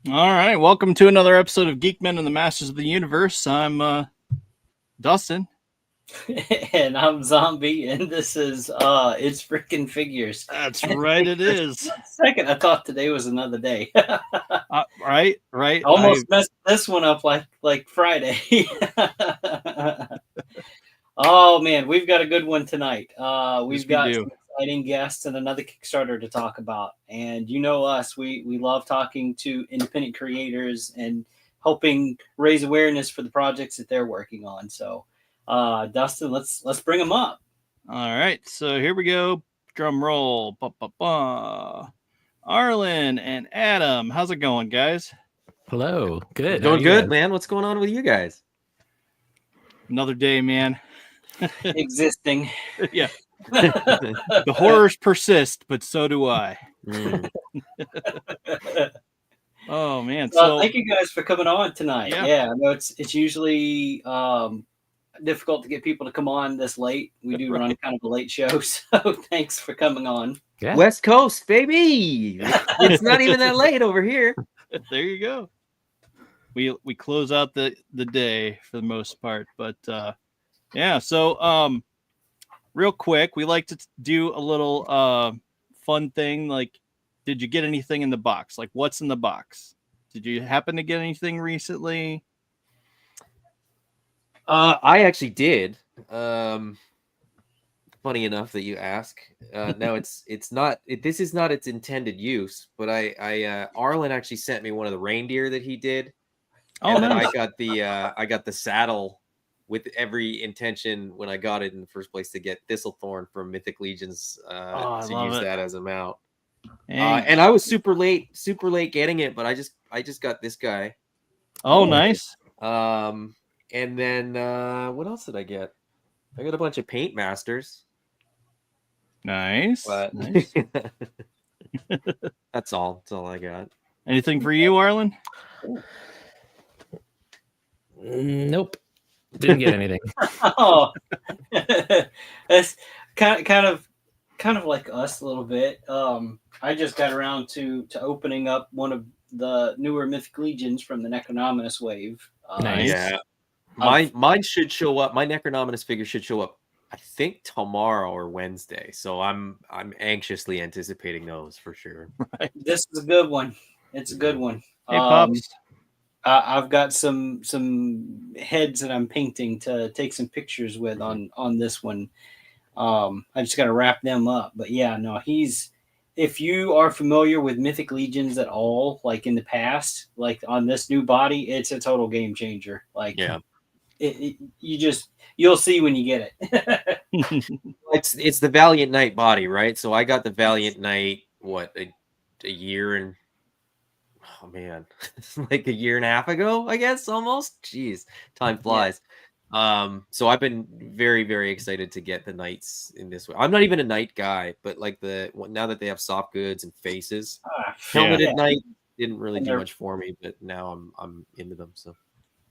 All right, welcome to another episode of Geek-Men and the Masters of the Universe. I'm Dustin. And I'm Zombie, and this is it's Frickin' Figures. That's right, it is. Second, I thought today was another day. Right. Almost messed this one up like Friday. Oh man, we've got a good one tonight. We've got some exciting guests and another Kickstarter to talk about. And you know us, we love talking to independent creators and helping raise awareness for the projects that they're working on. So Dustin, let's bring them up. All right, so here we go. Drum roll. Ba-ba-ba. Arlen and Adam, how's it going, guys? Hello. Good. Doing good, man. What's going on with you guys? Another day, man. Existing. Yeah. The horrors persist, but so do I. Oh man. So thank you guys for coming on tonight. Yeah, I know it's usually difficult to get people to come on this late. We do run kind of a late show, so thanks for coming on. Yeah. West Coast, baby. It's not even that late over here. There you go. We close out the day for the most part, but yeah. So real quick, we like to do a little fun thing. Like, did you get anything in the box? Like, what's in the box? Did you happen to get anything recently? I actually did. Funny enough that you ask. No, it's not. This is not its intended use. But Arlen actually sent me one of the reindeer that he did. Oh, and nice. then I got the saddle with every intention when I got it in the first place to get Thistlethorn from Mythic Legions to use that as a mount. And I was super late getting it, but I just got this guy. Oh, nice. And then what else did I get? I got a bunch of Paint Masters. Nice. Nice. That's all I got. Anything for you, Arlen? Nope. Didn't get anything. Oh, that's kind of like us a little bit. I just got around to opening up one of the newer Mythic Legions from the Necronominus wave. Nice. Yeah. Mine should show up. My Necronominus figure should show up, I think, tomorrow or Wednesday. So I'm anxiously anticipating those for sure. Right. This is a good one. It's a good one. Hey, Pops. I've got some heads that I'm painting to take some pictures with on this one. I just got to wrap them up. But yeah, no, if you are familiar with Mythic Legions at all, like in the past, like on this new body, it's a total game changer. Like, yeah, you'll see when you get it. It's the Valiant Knight body, right? So I got the Valiant Knight, a year and oh man, like a year and a half ago, I guess, almost. Jeez, time flies. Yeah. So I've been very, very excited to get the knights in this way. I'm not even a knight guy, but like now that they have soft goods and faces, helmeted knight didn't really do much for me, but now I'm into them. So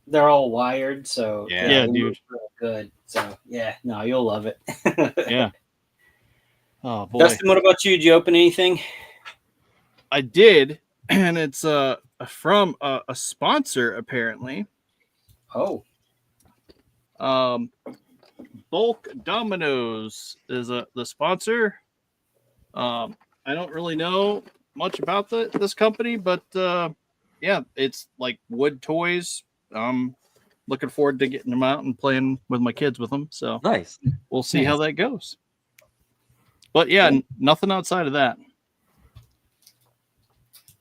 they're all wired, so yeah, dude, real good. So yeah, no, you'll love it. Yeah. Oh boy, Dustin, what about you? Did you open anything? I did, and it's from a sponsor apparently. Oh. Bulk Dominoes is the sponsor. I don't really know much about this company, but yeah, it's like wood toys. Looking forward to getting them out and playing with my kids with them. So nice. We'll see how that goes. But yeah, nothing outside of that.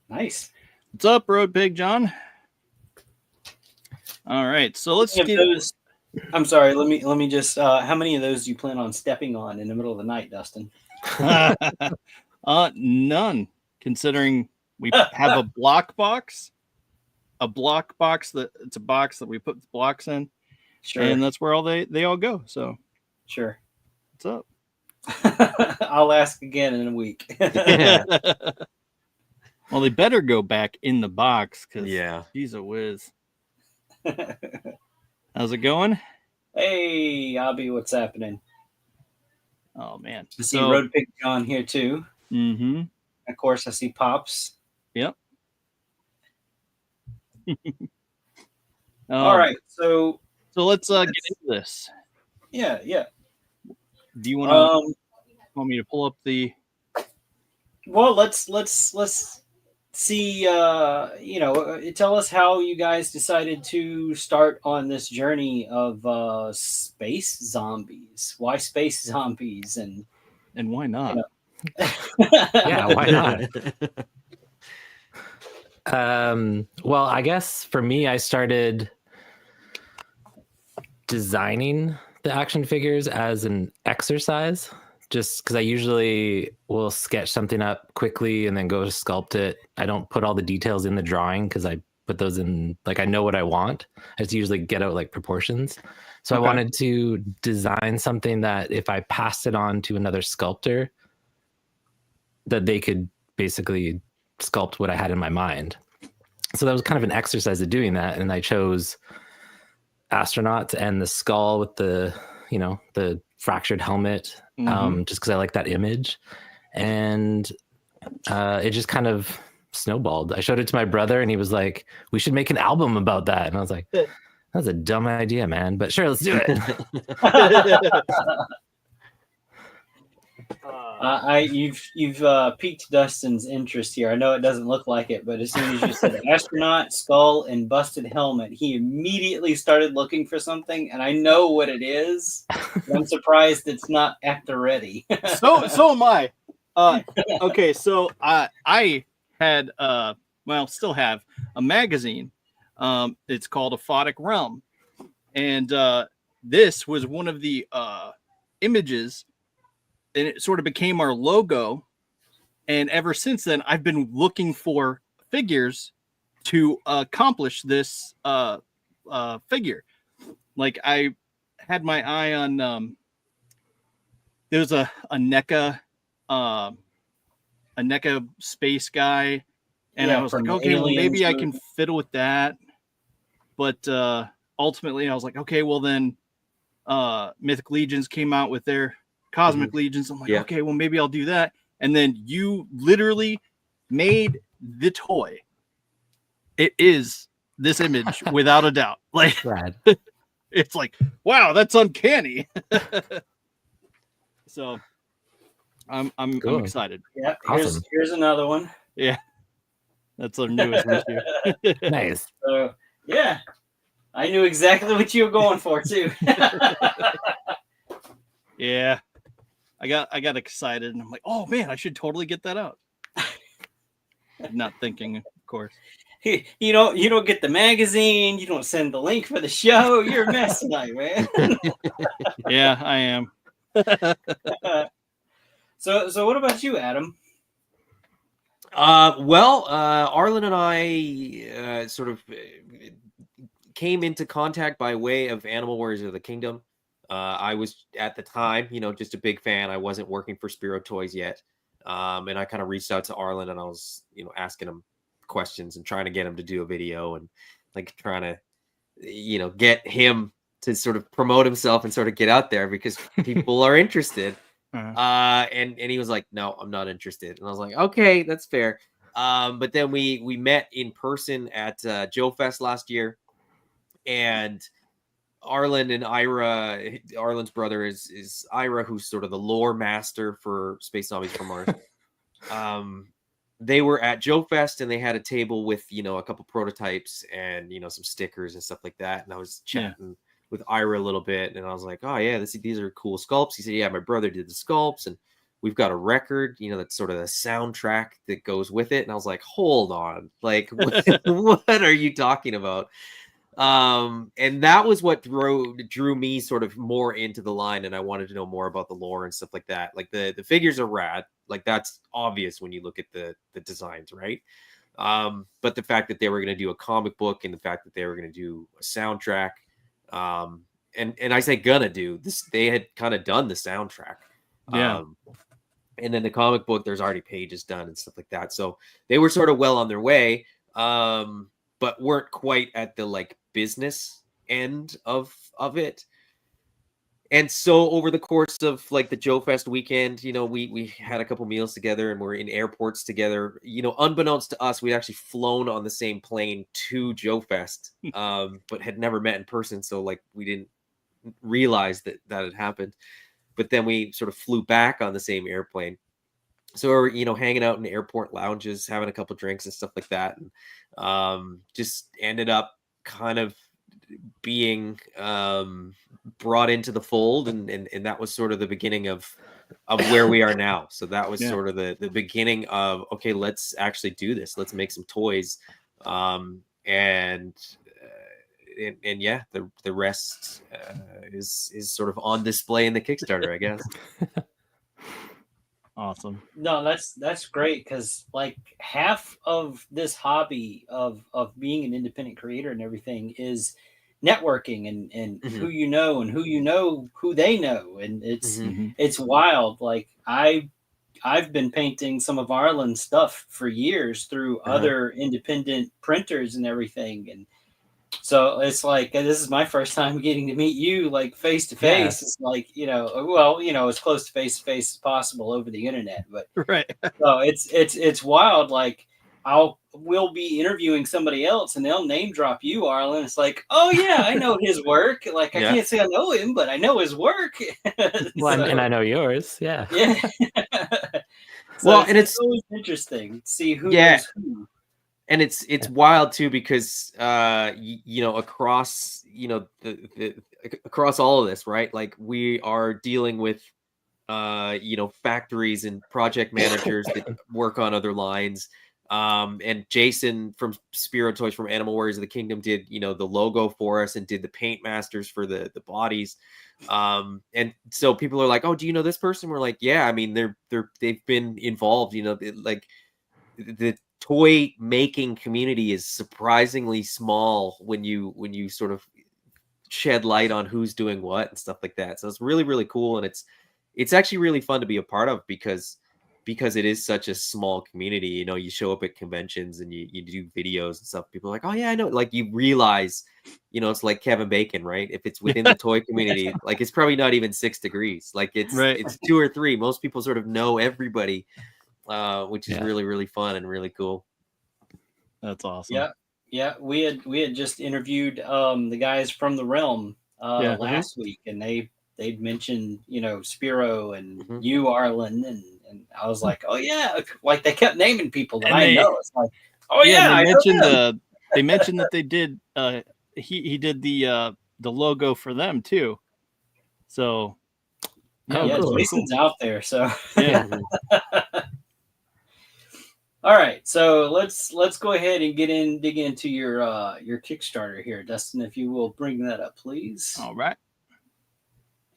Nice. What's up, Road Pig John? All right, so let's get those. I'm sorry. Let me just. How many of those do you plan on stepping on in the middle of the night, Dustin? None. Considering we have a block box. A block box it's a box that we put the blocks in, sure, and that's where they all go. So, sure. What's up? I'll ask again in a week. Well, they better go back in the box because he's a whiz. How's it going? Hey, Abby, what's happening? Oh man, I see Road Pig John here too. Mm-hmm. Of course, I see Pops. Yep. All right, so let's get into this. yeah. Do you want me to pull up the? Well, let's see. Tell us how you guys decided to start on this journey of space zombies. Why space zombies, and why not? Yeah, why not? Well, I guess for me, I started designing the action figures as an exercise, just because I usually will sketch something up quickly and then go to sculpt it. I don't put all the details in the drawing because I put those in, like, I know what I want. I just usually get out like proportions. So I wanted to design something that if I passed it on to another sculptor, that they could basically sculpt what I had in my mind. So that was kind of an exercise of doing that. And I chose astronauts and the skull with the fractured helmet, just because I like that image. And it just kind of snowballed. I showed it to my brother and he was like, we should make an album about that. And I was like, that's a dumb idea, man. But sure, let's do it. You've piqued Dustin's interest here. I know it doesn't look like it, but as soon as you said astronaut, skull, and busted helmet, he immediately started looking for something, and I know what it is. I'm surprised it's not actor ready. So am I. Okay, so I had still have a magazine. It's called Aphotic Realm, and this was one of the images. And it sort of became our logo. And ever since then, I've been looking for figures to accomplish this figure. Like, I had my eye on there was a NECA space guy, and I was like, okay, well, maybe I can fiddle with that. But ultimately, I was like, okay, well then, Mythic Legions came out with their Cosmic Legions. I'm like, okay, well, maybe I'll do that. And then you literally made the toy. It is this image without a doubt. Like, it's like, wow, that's uncanny. So I'm excited. Yeah, awesome. Here's another one. Yeah, that's our newest issue. Nice. So yeah, I knew exactly what you were going for too. Yeah. I got excited and I'm like, oh man, I should totally get that out. Not thinking, of course. You don't get the magazine, you don't send the link for the show. You're a mess tonight, man. Yeah, I am. So what about you, Adam? Arlen and I sort of came into contact by way of Animal Warriors of the Kingdom. I was at the time, just a big fan. I wasn't working for Spiro Toys yet. And I kind of reached out to Arlen and I was, asking him questions and trying to get him to do a video and like trying to, get him to sort of promote himself and sort of get out there because people are interested. And he was like, no, I'm not interested. And I was like, okay, that's fair. But then we met in person at Joe Fest last year, and Arlen and Ira, Arlen's brother is Ira, who's sort of the lore master for Space Zombies from Mars. They were at Joe Fest and they had a table with, a couple prototypes and, some stickers and stuff like that. And I was chatting with Ira a little bit and I was like, oh yeah, these are cool sculpts. He said, yeah, my brother did the sculpts and we've got a record, that's sort of the soundtrack that goes with it. And I was like, hold on, like, what are you talking about? And that was what drew me sort of more into the line, and I wanted to know more about the lore and stuff like that. Like the figures are rad, like that's obvious when you look at the designs, right? But the fact that they were going to do a comic book and the fact that they were going to do a soundtrack, and I say gonna do this, they had kind of done the soundtrack, and then the comic book, there's already pages done and stuff like that, so they were sort of well on their way. But weren't quite at the like business end of it. And so over the course of like the Joe Fest weekend, you know, we had a couple meals together and we're in airports together. You know, unbeknownst to us, we'd actually flown on the same plane to Joe Fest, but had never met in person. So like we didn't realize that had happened. But then we sort of flew back on the same airplane. So we're, you know, hanging out in airport lounges, having a couple drinks and stuff like that. And just ended up kind of being brought into the fold, and that was sort of the beginning of where we are now. So that was sort of the beginning of, okay, let's actually do this. Let's make some toys. And yeah, the rest is sort of on display in the Kickstarter, I guess. Awesome. No, that's great, because like half of this hobby of being an independent creator and everything is networking and who you know and who they know, and it's wild. Like I've been painting some of Arlen's stuff for years through other independent printers and everything, and so it's like, this is my first time getting to meet you like face to face. It's like, you know, well, you know, as close to face as possible over the internet, but right. So it's wild. Like we'll be interviewing somebody else and they'll name drop you, Arlen. It's like, oh yeah, I know his work. Like I can't say I know him, but I know his work. Well, and I know yours. Yeah. Yeah. So well, it's always interesting to see who knows who. And it's wild too, because you know, across, you know, the across all of this, right? Like we are dealing with you know, factories and project managers that work on other lines. And Jason from Spiro Toys from Animal Warriors of the Kingdom did, you know, the logo for us and did the paint masters for the bodies. And so people are like, oh, do you know this person? We're like, yeah, I mean, they've been involved, you know, like the toy making community is surprisingly small when you sort of shed light on who's doing what and stuff like that. So it's really, really cool. And it's actually really fun to be a part of, because it is such a small community. You know, you show up at conventions and you do videos and stuff. People are like, oh yeah, I know. Like you realize, you know, it's like Kevin Bacon, right? If it's within the toy community, like it's probably not even 6 degrees. Like it's 2 or 3. Most people sort of know everybody, which is really, really fun and really cool. That's awesome. Yeah. We had just interviewed the guys from the Realm last week, and they'd mentioned, you know, Spiro and you, Arlen, and I was like, oh yeah, like they kept naming people that I know. It's like, oh yeah, they mentioned that they did. He did the logo for them too. So Jason's out there. So yeah. All right, so let's go ahead and dig into your Kickstarter here, Dustin. If you will bring that up, please. All right.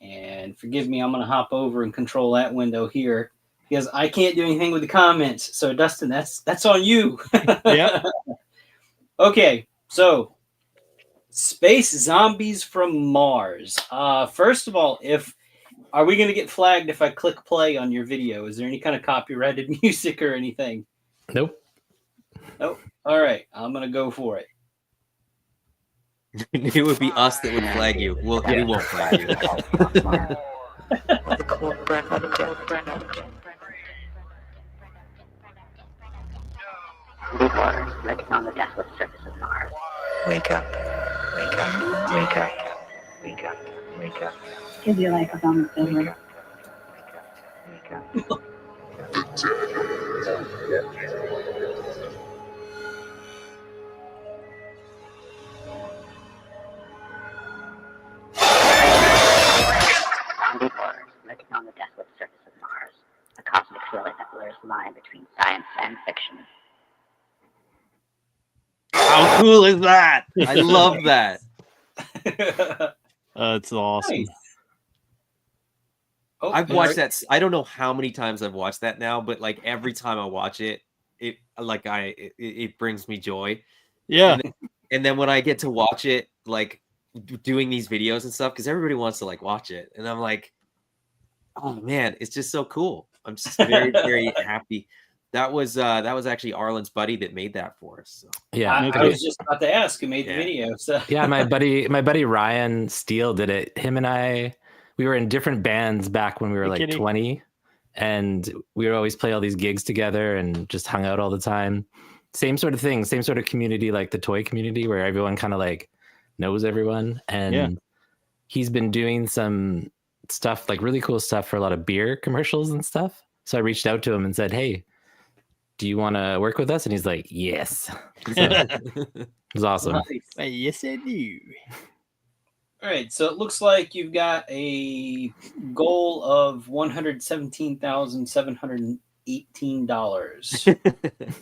And forgive me, I'm going to hop over and control that window here because I can't do anything with the comments. So Dustin, that's on you. Yeah. Okay, so Space Zombies from Mars. First of all, are we going to get flagged if I click play on your video? Is there any kind of copyrighted music or anything? Nope. All right, I'm going to go for it. It would be us that would flag you. We won't flag you. Deep waters, lurking on the deathless surface of Mars. Wake up. Wake up. Wake up. Wake up. Wake up. Is your life a bomb over? Wake up. Wake up. Wake up. Deep waters, lurking on the deathless surface of Mars. A cosmic thriller that blurs the line between science and fiction. How cool is that? I love that. It's awesome. Nice. Oh, I've watched that. I don't know how many times I've watched that now, but like every time I watch it, it brings me joy. Yeah. And then when I get to watch it, like doing these videos and stuff, because everybody wants to like watch it, and I'm like, oh man, it's just so cool. I'm just very, very happy. That was actually Arlen's buddy that made that for us. So. Yeah, I was just about to ask who made the video. So yeah, my buddy Ryan Steele did it. Him and I, we were in different bands back when we were Hey, like kitty. 20, and we would always play all these gigs together and just hung out all the time. Same sort of thing, same sort of community, like the toy community, where everyone kind of like knows everyone. And Yeah. he's been doing some stuff, like really cool stuff for a lot of beer commercials and stuff. So I reached out to him and said, hey, do you want to work with us? And he's like, yes. So it was awesome. Nice. Yes, I do. All right, so it looks like you've got a goal of $117,718.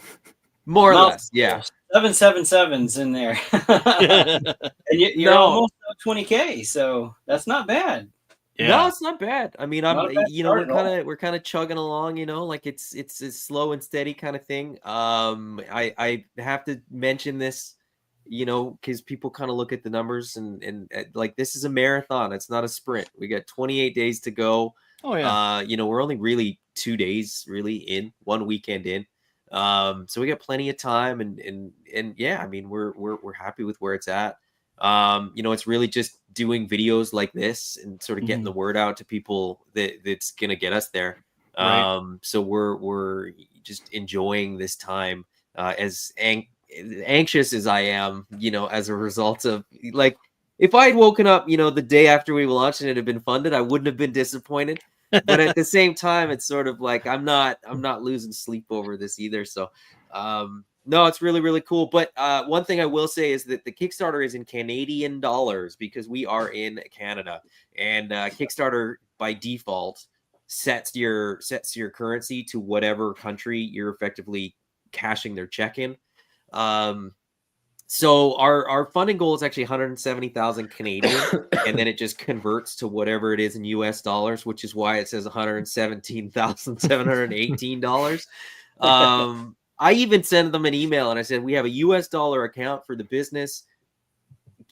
More or Mouth- less, yeah. 777s in there, and you're No. almost at 20K. So that's not bad. No, it's not bad. I mean, Not a bad we're kind of chugging along, like it's a slow and steady kind of thing. I have to mention this, because people kind of look at the numbers and like this is a marathon. It's not a sprint. We got 28 days to go. Oh yeah. We're only really 2 days really in, 1 weekend in. So we got plenty of time and yeah, I mean, we're happy with where it's at. It's really just doing videos like this and sort of getting the word out to people that's going to get us there. Right. So we're just enjoying this time, as anxious as I am, as a result of, like, if I had woken up, the day after we launched and it had been funded, I wouldn't have been disappointed. But at the same time, it's sort of like I'm not losing sleep over this either. So no, it's really, really cool. But one thing I will say is that the Kickstarter is in Canadian dollars because we are in Canada, and Kickstarter by default sets your currency to whatever country you're effectively cashing their check in. So our funding goal is actually 170,000 Canadian, and then it just converts to whatever it is in US dollars, which is why it says $117,718. I even sent them an email and I said, we have a US dollar account for the business.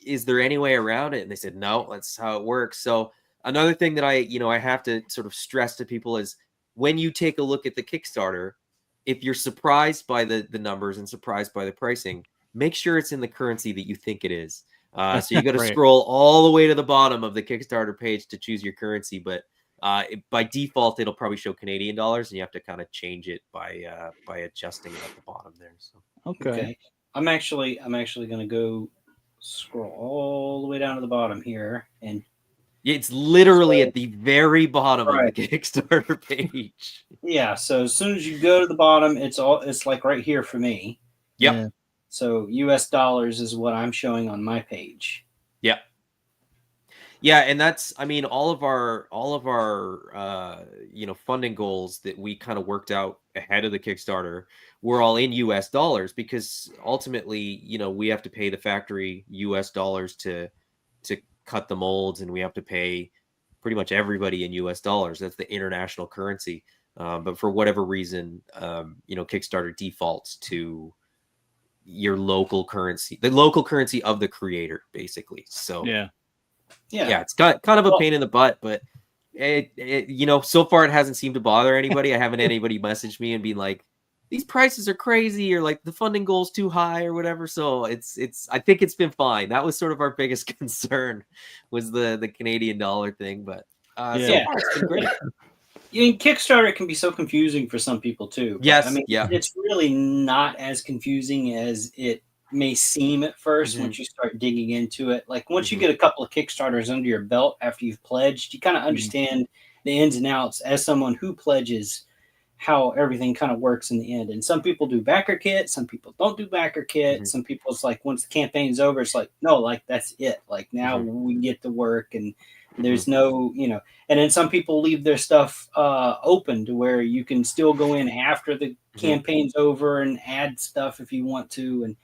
Is there any way around it? And they said, no, that's how it works. So another thing that I have to sort of stress to people is when you take a look at the Kickstarter, if you're surprised by the numbers and surprised by the pricing, make sure it's in the currency that you think it is. So you got to Right. scroll all the way to the bottom of the Kickstarter page to choose your currency. But by default, it'll probably show Canadian dollars, and you have to kind of change it by adjusting it at the bottom there. So Okay. I'm actually going to go scroll all the way down to the bottom here, and it's literally at the very bottom of the Kickstarter page. yeah. So as soon as you go to the bottom, it's like right here for me. Yep. Yeah. So US dollars is what I'm showing on my page. Yep. Yeah, and that's, I mean, all of our funding goals that we kind of worked out ahead of the Kickstarter were all in US dollars because ultimately, we have to pay the factory US dollars to cut the molds, and we have to pay pretty much everybody in US dollars. That's the international currency. But for whatever reason, Kickstarter defaults to your local currency, the local currency of the creator, basically. So Yeah. it's got kind of a pain in the butt, but it so far it hasn't seemed to bother anybody. I haven't had anybody message me and be like, these prices are crazy, or like the funding goal's too high or whatever. So it's I think it's been fine. That was sort of our biggest concern was the Canadian dollar thing, but so far it's been great. Kickstarter can be so confusing for some people too. Yes, I mean, it's really not as confusing as it may seem at first once you start digging into it. Like once you get a couple of Kickstarters under your belt after you've pledged, you kind of understand the ins and outs as someone who pledges, how everything kind of works in the end. And some people do backer kit, some people don't do backer kit. Some people, it's like once the campaign's over, it's like, no, like that's it. Like now we get to work, and there's no, and then some people leave their stuff open to where you can still go in after the campaign's over and add stuff if you want to. And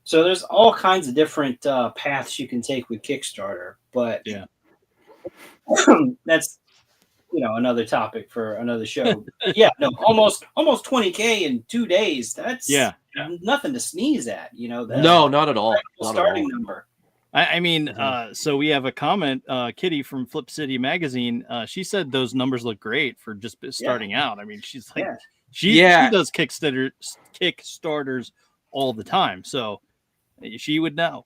so there's all kinds of different paths you can take with Kickstarter, but that's, another topic for another show. Almost 20K in 2 days. That's nothing to sneeze at, That's no, not at all. Not starting number. I mean, so we have a comment, Kitty from Flip City Magazine. She said those numbers look great for just starting out. I mean, she's like, she does Kickstarters all the time. So She would know.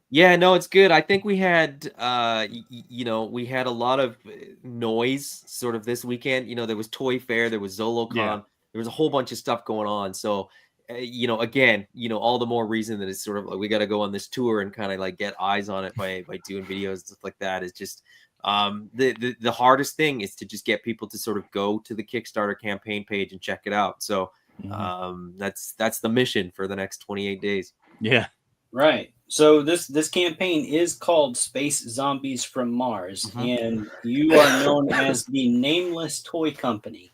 Yeah, no, it's good. I think we had, we had a lot of noise sort of this weekend. There was Toy Fair, there was ZoloCon, Yeah. there was a whole bunch of stuff going on. So, again, all the more reason that it's sort of like we got to go on this tour and kind of like get eyes on it by doing videos and stuff like that. Is just the hardest thing is to just get people to sort of go to the Kickstarter campaign page and check it out. So, that's the mission for the next 28 days. Yeah. Right. So this campaign is called Space Zombies from Mars, and you are known as the Nameless Toy Company.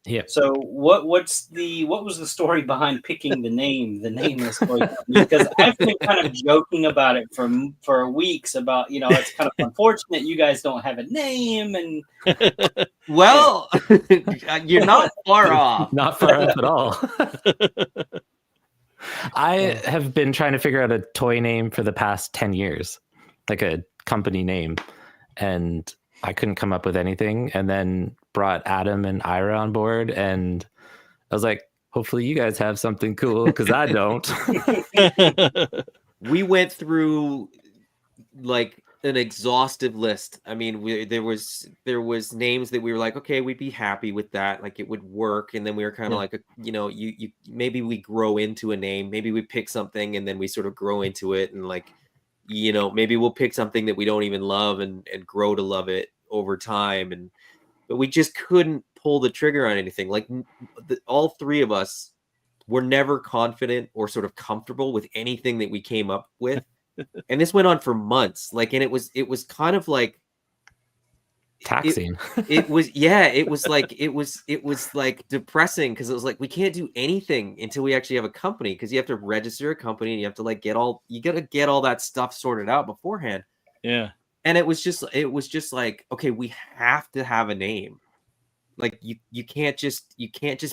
Yeah. So what was the story behind picking the name, the Nameless Toy Company? Because I've been kind of joking about it for weeks about, it's kind of unfortunate you guys don't have a name, and well, you're not far off. Not far off at all. I have been trying to figure out a toy name for the past 10 years, like a company name, and I couldn't come up with anything, and then brought Adam and Ira on board, and I was like, hopefully you guys have something cool, because I don't. We went through like an exhaustive list. I mean, there was names that we were like, okay, we'd be happy with that, like it would work, and then we were kind of like, you maybe we grow into a name, maybe we pick something and then we sort of grow into it, and like, maybe we'll pick something that we don't even love and grow to love it over time, but we just couldn't pull the trigger on anything. Like all three of us were never confident or sort of comfortable with anything that we came up with. And this went on for months. Like, and it was kind of like taxing. It was like depressing, because it was like we can't do anything until we actually have a company, because you have to register a company and you have to like get all that stuff sorted out beforehand. Yeah. And it was just like, okay, we have to have a name. Like you can't just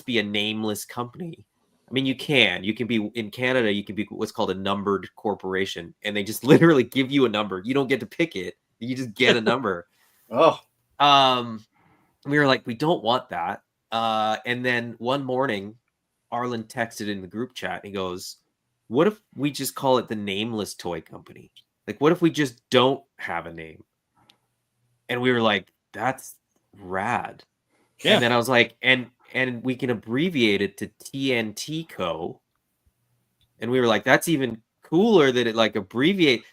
be a nameless company. I mean, you can be in Canada, you can be what's called a numbered corporation, and they just literally give you a number. You don't get to pick it. You just get a number. Oh, we were like, we don't want that. And then one morning, Arlen texted in the group chat, and he goes, what if we just call it the Nameless Toy Company? Like, what if we just don't have a name? And we were like, that's rad. Yeah. And then I was like, and we can abbreviate it to TNT Co. And we were like, that's even cooler that it like abbreviate,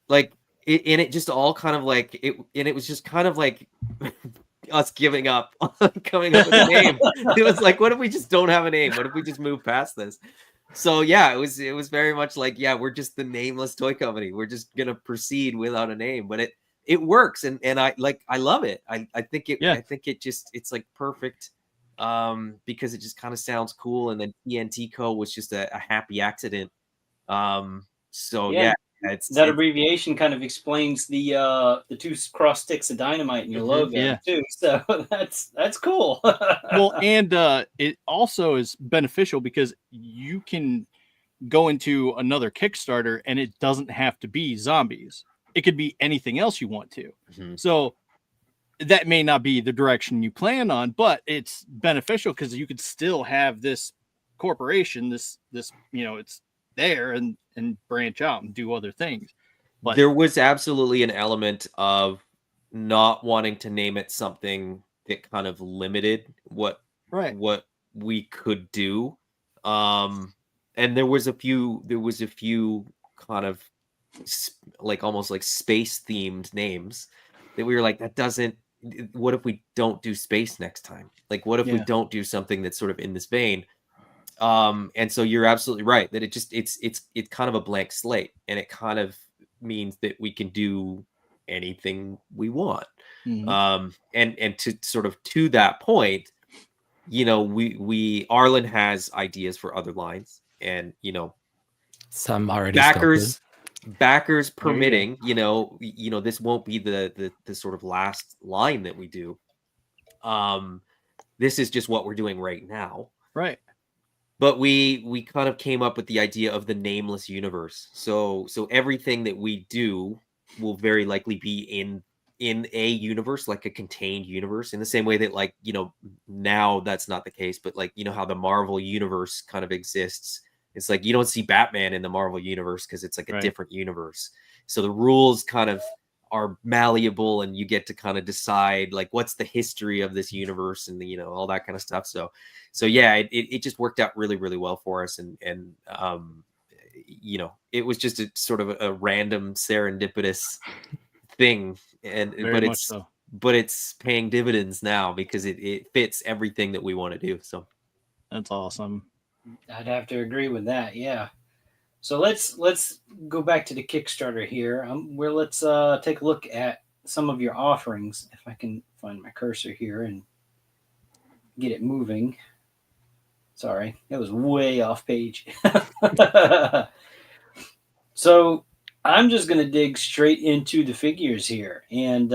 like it, and it just all kind of like it, and it was just kind of like us giving up on coming up with a name. It was like, what if we just don't have a name? What if we just move past this? So yeah, it was very much like, yeah, we're just the Nameless Toy Company. We're just gonna proceed without a name, but it works, and I love it. I think it's like perfect, because it just kind of sounds cool, and then TNT Co was just a happy accident. So yeah, that abbreviation kind of explains the two cross sticks of dynamite in your logo too. So that's cool. Well, and it also is beneficial because you can go into another Kickstarter and it doesn't have to be zombies. It could be anything else you want to. So that may not be the direction you plan on, but it's beneficial because you could still have this corporation, this it's there and branch out and do other things. But there was absolutely an element of not wanting to name it something that kind of limited what we could do. And there was a few kind of like almost like space themed names that we were like, what if we don't do space next time? Like, what if we don't do something that's sort of in this vein? And so you're absolutely right that it's kind of a blank slate, and it kind of means that we can do anything we want. And to sort of to that point, Arlen has ideas for other lines, and some already backers permitting, this won't be the sort of last line that we do. This is just what we're doing right now. Right. But we kind of came up with the idea of the nameless universe. So everything that we do will very likely be in a universe, like a contained universe, in the same way that, like, now that's not the case, but like, how the Marvel universe kind of exists. It's like you don't see Batman in the Marvel universe because it's like a different universe. So the rules kind of are malleable, and you get to kind of decide like what's the history of this universe and all that kind of stuff. So yeah, it just worked out really, really well for us, and it was just a sort of a random serendipitous thing, and Very much so. but it's paying dividends now because it fits everything that we want to do. So that's awesome. I'd have to agree with that. Yeah. So let's go back to the Kickstarter here. Where let's take a look at some of your offerings. If I can find my cursor here and get it moving. Sorry, it was way off page. So I'm just going to dig straight into the figures here. And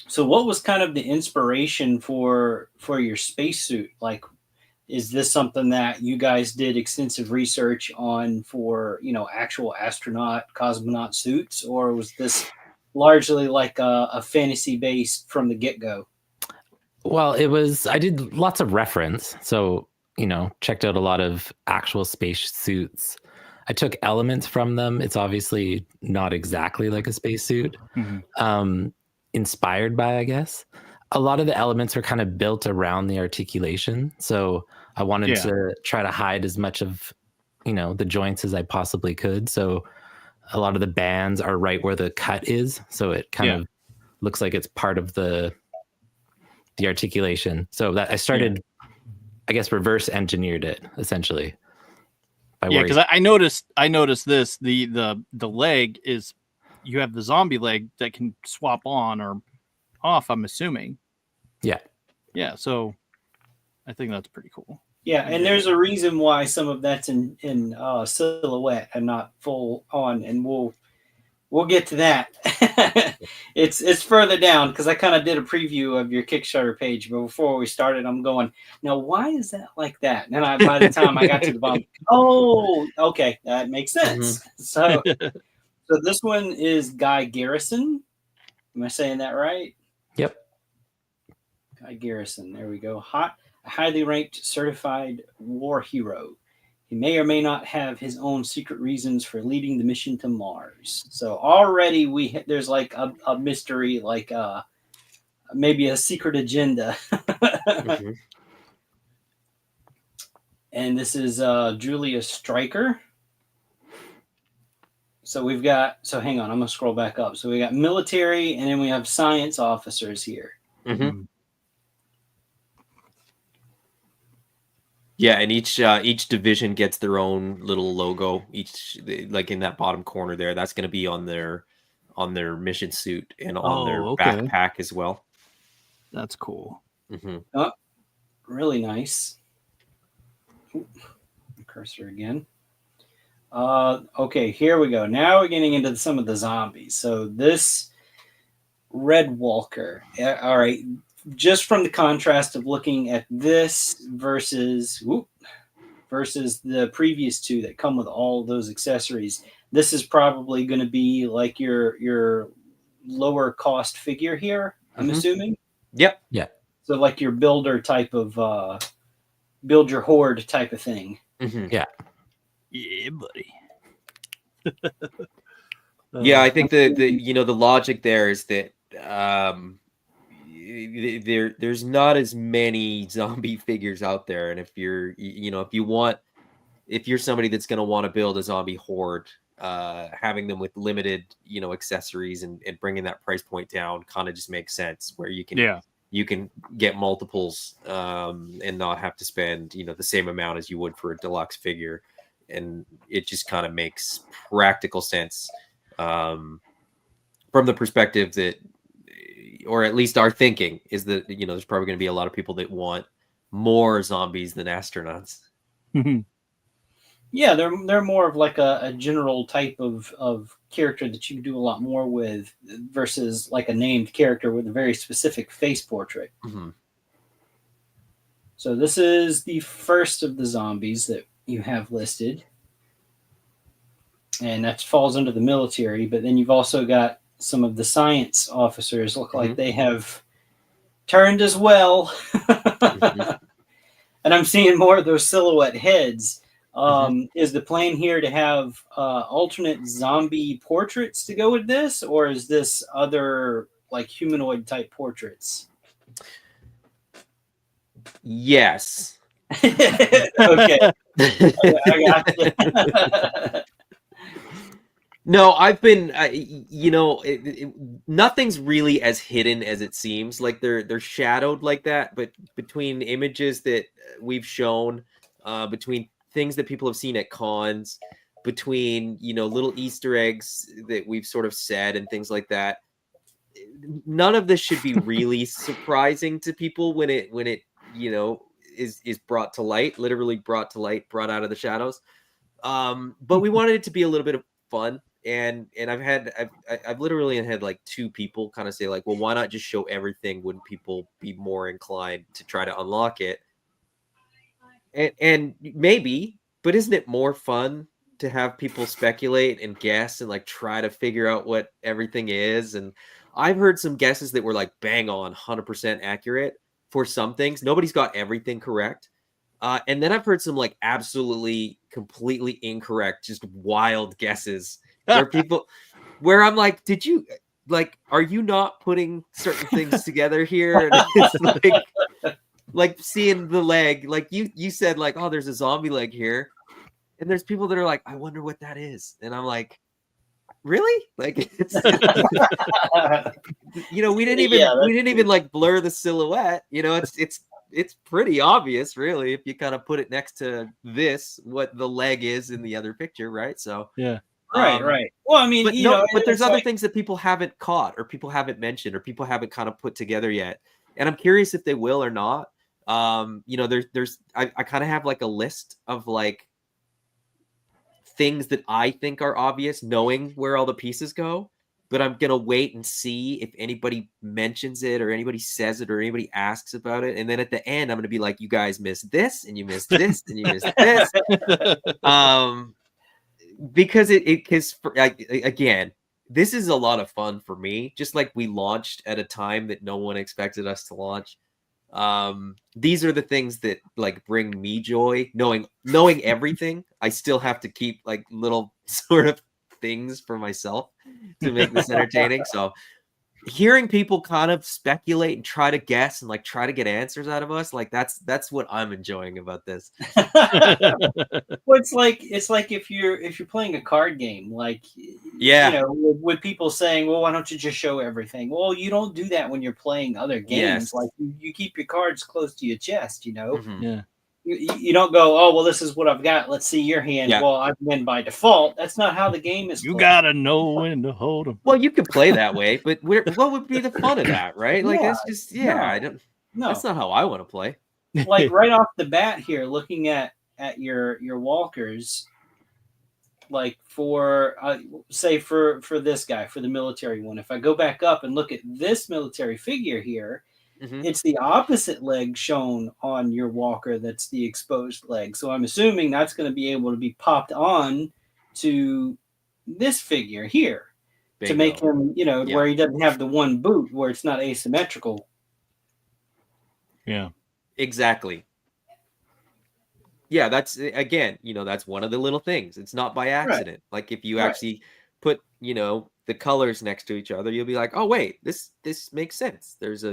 so what was kind of the inspiration for your spacesuit? Like, is this something that you guys did extensive research on for, actual astronaut, cosmonaut suits? Or was this largely like a fantasy based from the get-go? Well, I did lots of reference. So, checked out a lot of actual space suits. I took elements from them. It's obviously not exactly like a spacesuit. Mm-hmm. Inspired by, I guess. A lot of the elements are kind of built around the articulation. So I wanted to try to hide as much of, the joints as I possibly could. So a lot of the bands are right where the cut is. So it kind of looks like it's part of the articulation. So that I started, I guess, reverse engineered it essentially. Because I noticed this, the leg is, you have the zombie leg that can swap on or off, I'm assuming. Yeah, so I think that's pretty cool. Yeah, and there's a reason why some of that's in silhouette and not full on, and we'll get to that. It's further down because I kind of did a preview of your Kickstarter page, but before we started, I'm going, now why is that like that? And then by the time I got to the bottom, oh, okay, that makes sense. Mm-hmm. So this one is Guy Garrison. Am I saying that right? Yep. Guy Garrison. There we go. A highly ranked certified war hero. He may or may not have his own secret reasons for leading the mission to Mars. So already there's like a mystery, like maybe a secret agenda. Mm-hmm. And this is Julia Stryker. So hang on, I'm going to scroll back up. So we got military, and then we have science officers here. Mm-hmm. Yeah, and each division gets their own little logo. Like in that bottom corner there, that's going to be on their mission suit and on their backpack as well. That's cool. Mm-hmm. Oh, really nice. Ooh, cursor again. Okay, here we go. Now we're getting into some of the zombies. So this Red Walker. All right. Just from the contrast of looking at this versus the previous two that come with all those accessories, this is probably going to be like your lower cost figure here, I'm assuming. Yep. Yeah. So like your builder type of build your horde type of thing. Mm-hmm. Yeah. Yeah, buddy. Yeah, I think the logic there is that there's not as many zombie figures out there, and if you're somebody that's going to want to build a zombie horde, having them with limited accessories and bringing that price point down kind of just makes sense, where you can get multiples and not have to spend the same amount as you would for a deluxe figure, and it just kind of makes practical sense from the perspective that, or at least our thinking is that there's probably going to be a lot of people that want more zombies than astronauts. Mm-hmm. Yeah, they're more of like a general type of character that you can do a lot more with versus like a named character with a very specific face portrait. Mm-hmm. So this is the first of the zombies that you have listed, and that falls under the military. But then you've also got some of the science officers look like they have turned as well. Mm-hmm. And I'm seeing more of those silhouette heads. Is the plan here to have alternate zombie portraits to go with this, or is this other like humanoid type portraits? Yes. Okay, I got you. No, I've been, nothing's really as hidden as it seems. Like they're shadowed like that, but between images that we've shown, between things that people have seen at cons, between little Easter eggs that we've sort of said and things like that, none of this should be really surprising to people when it is brought to light, literally brought to light, brought out of the shadows. But we wanted it to be a little bit of fun. And I've literally had like 2 people kind of say like, well, why not just show everything? Wouldn't people be more inclined to try to unlock it? And maybe, but isn't it more fun to have people speculate and guess and like try to figure out what everything is? And I've heard some guesses that were like bang on 100% accurate for some things. Nobody's got everything correct. And then I've heard some like absolutely completely incorrect, just wild guesses where I'm like, did you are you not putting certain things together here? And it's like seeing the leg, like you said, like, oh, there's a zombie leg here. And there's people that are like, I wonder what that is. And I'm like, really? Like it's we didn't even like blur the silhouette. It's pretty obvious, really, if you kind of put it next to what the leg is in the other picture, right? So yeah. Right. Well, I mean, but there's other things that people haven't caught or people haven't mentioned or people haven't kind of put together yet. And I'm curious if they will or not. There's I kind of have like a list of like things that I think are obvious, knowing where all the pieces go. But I'm gonna wait and see if anybody mentions it or anybody says it or anybody asks about it. And then at the end, I'm gonna be like, you guys missed this and you missed this and you missed this. Because again, this is a lot of fun for me. Just like we launched at a time that no one expected us to launch. These are the things that like bring me joy. Knowing everything, I still have to keep like little sort of things for myself to make this entertaining. So hearing people kind of speculate and try to guess and like try to get answers out of us, like that's what I'm enjoying about this. Well, it's like if you're playing a card game, like with people saying, well, why don't you just show everything? Well, you don't do that when you're playing other games. Yes. Like you keep your cards close to your chest, Mm-hmm. Yeah. You don't go, oh, well, this is what I've got. Let's see your hand. Yeah. Well, I win by default. That's not how the game is You played. gotta know when to hold them. Well, you could play that way, but what would be the fun of that, right? Like that's just I don't. No, that's not how I want to play. Like right off the bat here, looking at your walkers, like for say for this guy, for the military one, if I go back up and look at this military figure here, it's the opposite leg shown on your walker that's the exposed leg. So I'm assuming that's going to be able to be popped on to this figure here. Bingo. To make him, where he doesn't have the one boot, where it's not asymmetrical. Yeah. Exactly. Yeah, that's again, that's one of the little things. It's not by accident. Right. Like if you actually put, the colors next to each other, you'll be like, oh wait, this makes sense. There's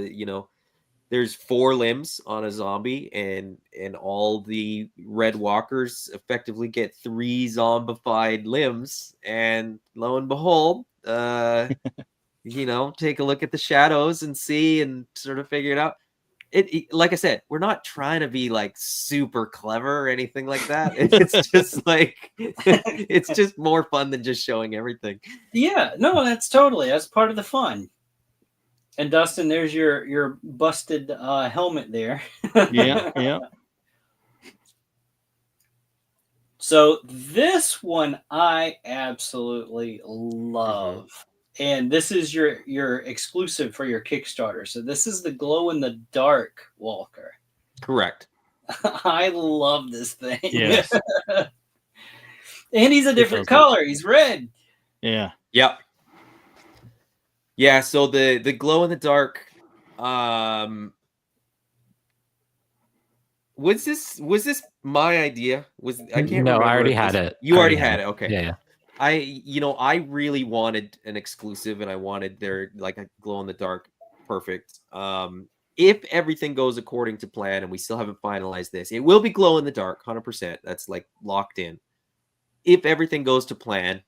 there's 4 limbs on a zombie, and all the red walkers effectively get 3 zombified limbs. And lo and behold, take a look at the shadows and see and sort of figure it out. It like I said, we're not trying to be like super clever or anything like that. It's just like it's just more fun than just showing everything. Yeah, no, that's part of the fun. And Dustin, there's your busted helmet there. Yeah. So this one I absolutely love. And this is your exclusive for your Kickstarter. So this is the glow in the dark walker. Correct. I love this thing. Yes. And he's a different color. He's red. Yeah. Yep. Yeah, so the glow in the dark Was this my idea? I can't No, remember. I already if had this- it. You I already had it. Okay. Yeah. I really wanted an exclusive, and I wanted their like a glow in the dark perfect. If everything goes according to plan, and we still haven't finalized this, it will be glow in the dark, 100%. That's like locked in. If everything goes to plan,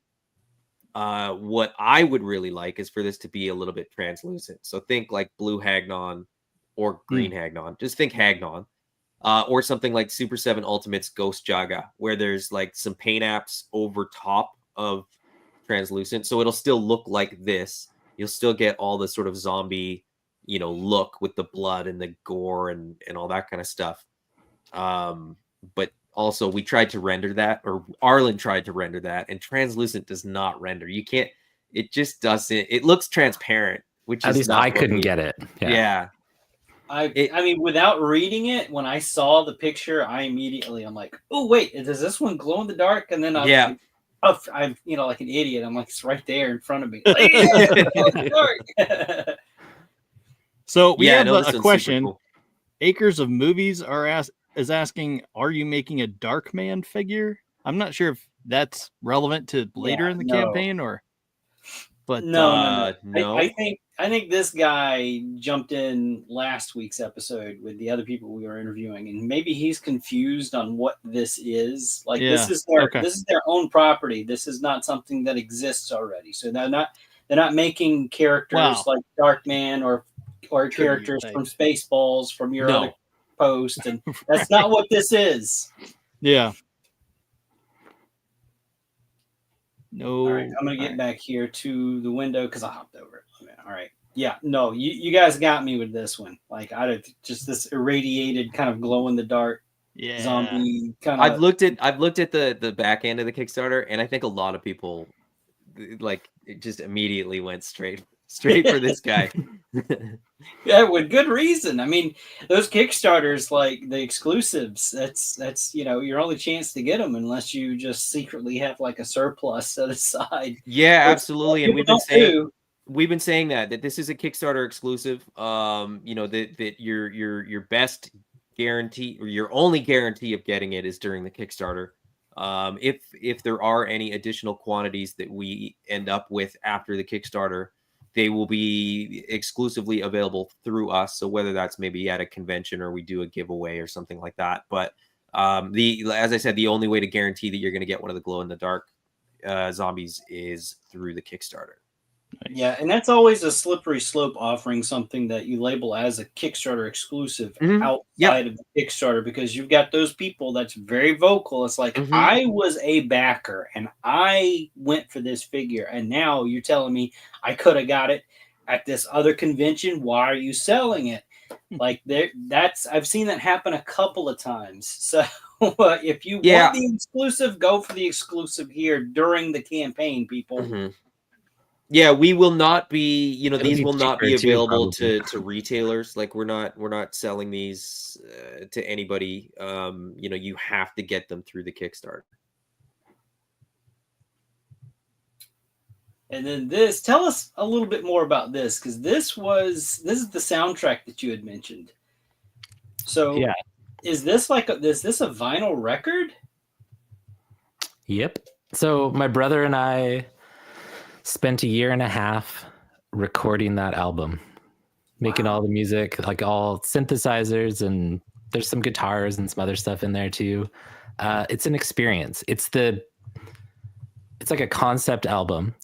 what I would really like is for this to be a little bit translucent. So think like blue Hagnon or green Hagnon. Just think Hagnon. Or something like Super 7 Ultimate's Ghost Jaga, where there's like some paint apps over top of translucent. So it'll still look like this. You'll still get all the sort of zombie, look with the blood and the gore and all that kind of stuff. But also we tried to render that, or Arlen tried to render that, and translucent does not render. You can't, it just doesn't, it looks transparent, which At is least not I what couldn't we- get it. Yeah. I mean, without reading it, when I saw the picture, I'm like, oh wait, does this one glow in the dark? And then I'm like an idiot. I'm like, it's right there in front of me. Like, yeah, it's glow in the dark. So we have this one's a super question. cool. Acres of Movies is asking, are you making a Darkman figure? I'm not sure if that's relevant to later in the campaign or, but no. no. I think this guy jumped in last week's episode with the other people we were interviewing, and maybe he's confused on what this is. Like this is their own property. This is not something that exists already. So they're not making characters like Darkman or characters from Spaceballs from your other post, and that's not what this is. Yeah. No. All right, I'm gonna get back here to the window because I hopped over it. All right. Yeah, no, you guys got me with this one. Like I'd have just this irradiated kind of glow in the dark zombie kind of. I've looked at the back end of the Kickstarter, and I think a lot of people like it just immediately went straight for this guy. Yeah, with good reason. I mean, those Kickstarters, like the exclusives, that's your only chance to get them unless you just secretly have like a surplus set aside. Yeah, absolutely. And we've been saying that this is a Kickstarter exclusive. That your best guarantee, or your only guarantee of getting it, is during the Kickstarter. If there are any additional quantities that we end up with after the Kickstarter, they will be exclusively available through us. So whether that's maybe at a convention or we do a giveaway or something like that. But as I said, the only way to guarantee that you're going to get one of the glow in the dark zombies is through the Kickstarter. Nice. Yeah, and that's always a slippery slope, offering something that you label as a Kickstarter exclusive outside of the Kickstarter, because you've got those people that's very vocal. It's like, I was a backer and I went for this figure, and now you're telling me I could have got it at this other convention. Why are you selling it? Like I've seen that happen a couple of times. So if you want the exclusive, go for the exclusive here during the campaign, people. Yeah, we will not be, these will not be available to retailers. Like we're not selling these to anybody. You have to get them through the Kickstarter. And then tell us a little bit more about this, because this is the soundtrack that you had mentioned. So is this a vinyl record? Yep. So my brother and I spent a year and a half recording that album, making all the music, like all synthesizers, and there's some guitars and some other stuff in there too. It's an experience. It's like a concept album.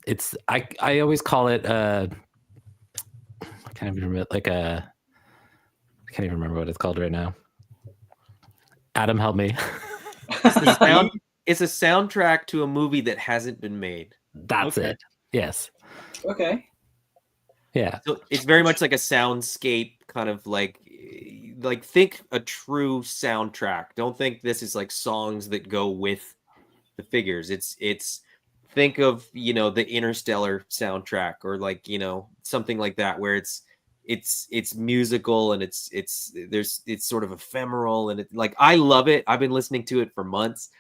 I always call it I can't even remember what it's called right now. Adam, help me. It's a soundtrack to a movie that hasn't been made. That's it. Yes. Okay. Yeah. So it's very much like a soundscape, kind of like think a true soundtrack. Don't think this is like songs that go with the figures. It's think of, the Interstellar soundtrack, or like, something like that, where it's musical and it's sort of ephemeral, and I love it. I've been listening to it for months.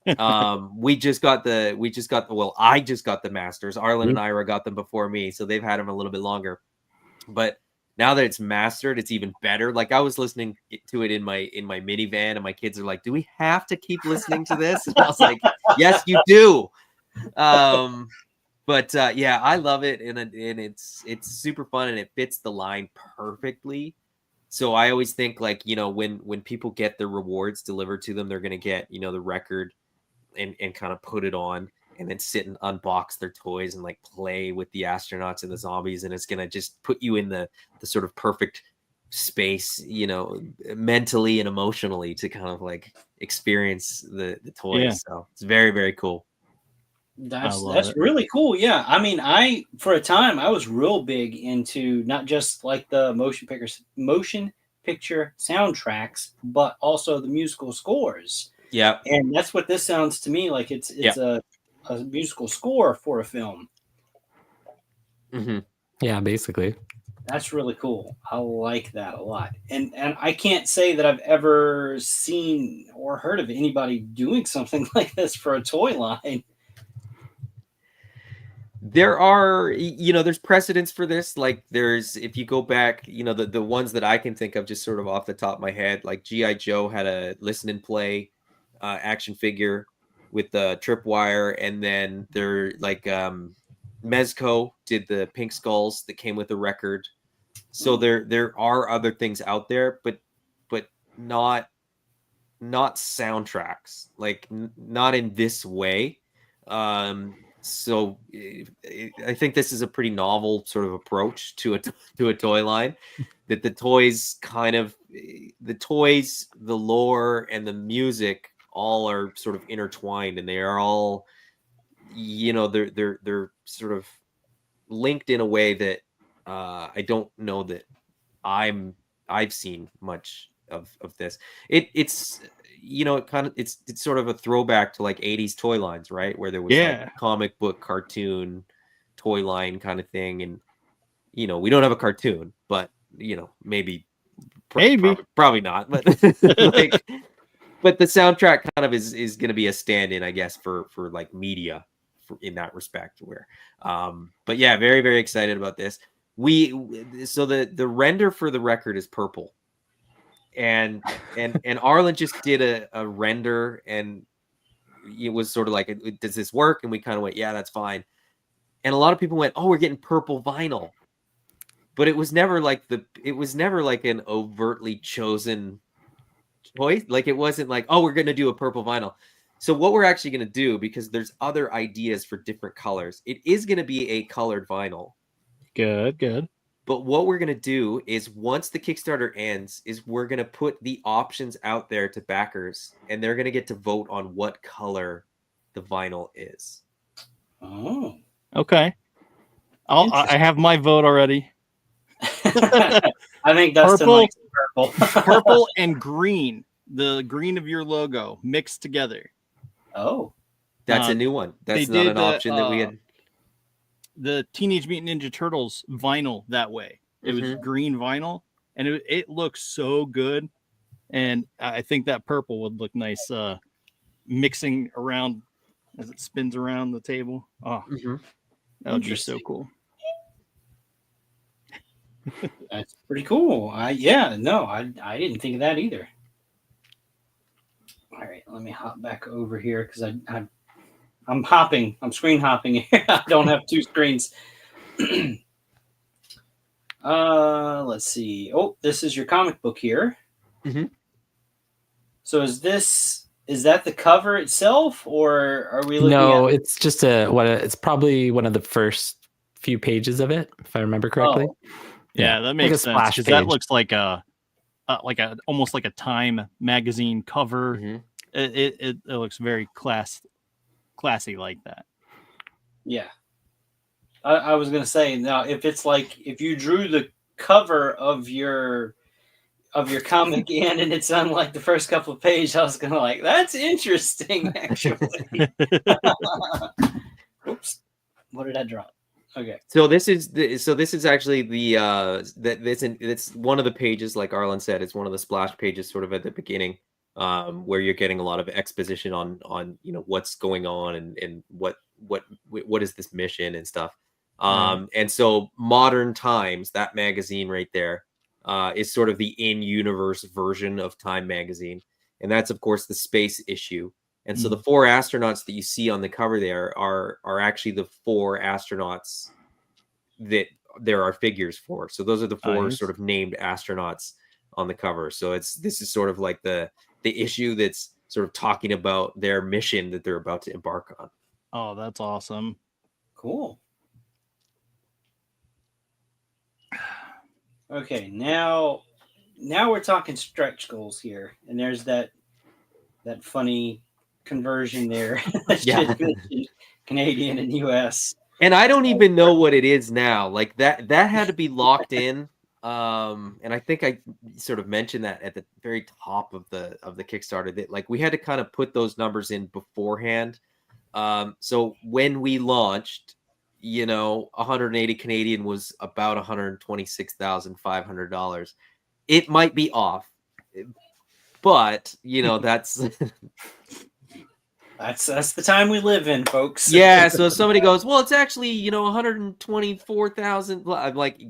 I just got the masters. Arlen and Ira got them before me, so they've had them a little bit longer. But Now that it's mastered, it's even better. Like I was listening to it in my minivan, and my kids are like, "Do we have to keep listening to this?" And I was like, "Yes, you do." But yeah, I love it, and it's super fun, and it fits the line perfectly. So I always think, like, you know, when people get their rewards delivered to them, they're gonna get, you know, the record and kind of put it on, and then sit and unbox their toys and like play with the astronauts and the zombies, and it's gonna just put you in the sort of perfect space, you know, mentally and emotionally to kind of like experience the toys. Yeah. So it's very, very cool. That's it. really cool. Yeah. I mean, for a time I was real big into not just like the motion picture soundtracks, but also the musical scores. Yeah. And that's what this sounds to me like. It's a musical score for a film. Mm-hmm. Yeah, basically. That's really cool. I like that a lot. And I can't say that I've ever seen or heard of anybody doing something like this for a toy line. There are, you know, there's precedents for this. Like there's, if you go back, you know, the ones that I can think of just sort of off the top of my head, like G.I. Joe had a listen and play action figure with the tripwire, and then they're like Mezco did the Pink Skulls that came with a record. So there are other things out there, but not soundtracks, like not in this way. So I think this is a pretty novel sort of approach to a toy line, that the toys, the lore and the music all are sort of intertwined, and they are all, you know, they're sort of linked in a way that I don't know that I've seen much of this. It's you know, it's sort of a throwback to like 80s toy lines, right? Where there was like comic book, cartoon, toy line kind of thing. And, you know, we don't have a cartoon, but, you know, maybe probably not. But like, but the soundtrack kind of is going to be a stand-in, I guess, for like media in that respect. Where, but yeah, very, very excited about this. So the render for the record is purple. And Arlen just did a render, and it was sort of like, does this work? And we kind of went, yeah, that's fine. And a lot of people went, oh, we're getting purple vinyl, but it was never like an overtly chosen choice. Like it wasn't like, oh, we're going to do a purple vinyl. So what we're actually going to do, because there's other ideas for different colors, it is going to be a colored vinyl. Good. But what we're going to do is, once the Kickstarter ends, is we're going to put the options out there to backers, and they're going to get to vote on what color the vinyl is. Oh, okay. I have my vote already. I think Dustin likes purple. Purple and green. The green of your logo mixed together. Oh, that's a new one. That's not an option that we had. The Teenage Mutant Ninja Turtles vinyl that way. It was green vinyl, and it looks so good. And I think that purple would look nice mixing around as it spins around the table. Oh, that would be so cool. That's pretty cool. I didn't think of that either. All right, let me hop back over here because I'm hopping. I'm screen hopping here. I don't have two screens. Let's see. Oh, this is your comic book here. So is that the cover itself, or are we looking No, it's just it's probably one of the first few pages of it, if I remember correctly. Oh. Yeah, that makes sense, because that looks like almost like a Time magazine cover. It looks very classy like that. Yeah. I was gonna say, now if it's like if you drew the cover of your comic in and it's on like the first couple of pages, I was gonna like, that's interesting actually. Oops. What did I drop? Okay. So this is actually it's one of the pages, like Arlen said, it's one of the splash pages sort of at the beginning, where you're getting a lot of exposition on, you know, what's going on and what is this mission and stuff. And so Modern Times, that magazine right there, is sort of the in-universe version of Time magazine. And that's, of course, the space issue. And so the 4 astronauts that you see on the cover there are actually the 4 astronauts that there are figures for. So those are the 4 Nice. sort of named astronauts on the cover. So this is sort of like the issue that's sort of talking about their mission that they're about to embark on. Oh, that's awesome. Cool. Okay, now we're talking stretch goals here, and there's that funny conversion there. Yeah. Canadian and US. And I don't even know what it is now. Like that had to be locked in. And I think I sort of mentioned that at the very top of the Kickstarter, that like we had to kind of put those numbers in beforehand. So when we launched, 180 Canadian was about $126,500. It might be off, but that's that's the time we live in, folks. yeah. So if somebody goes, well, it's actually 124,000. I'm like,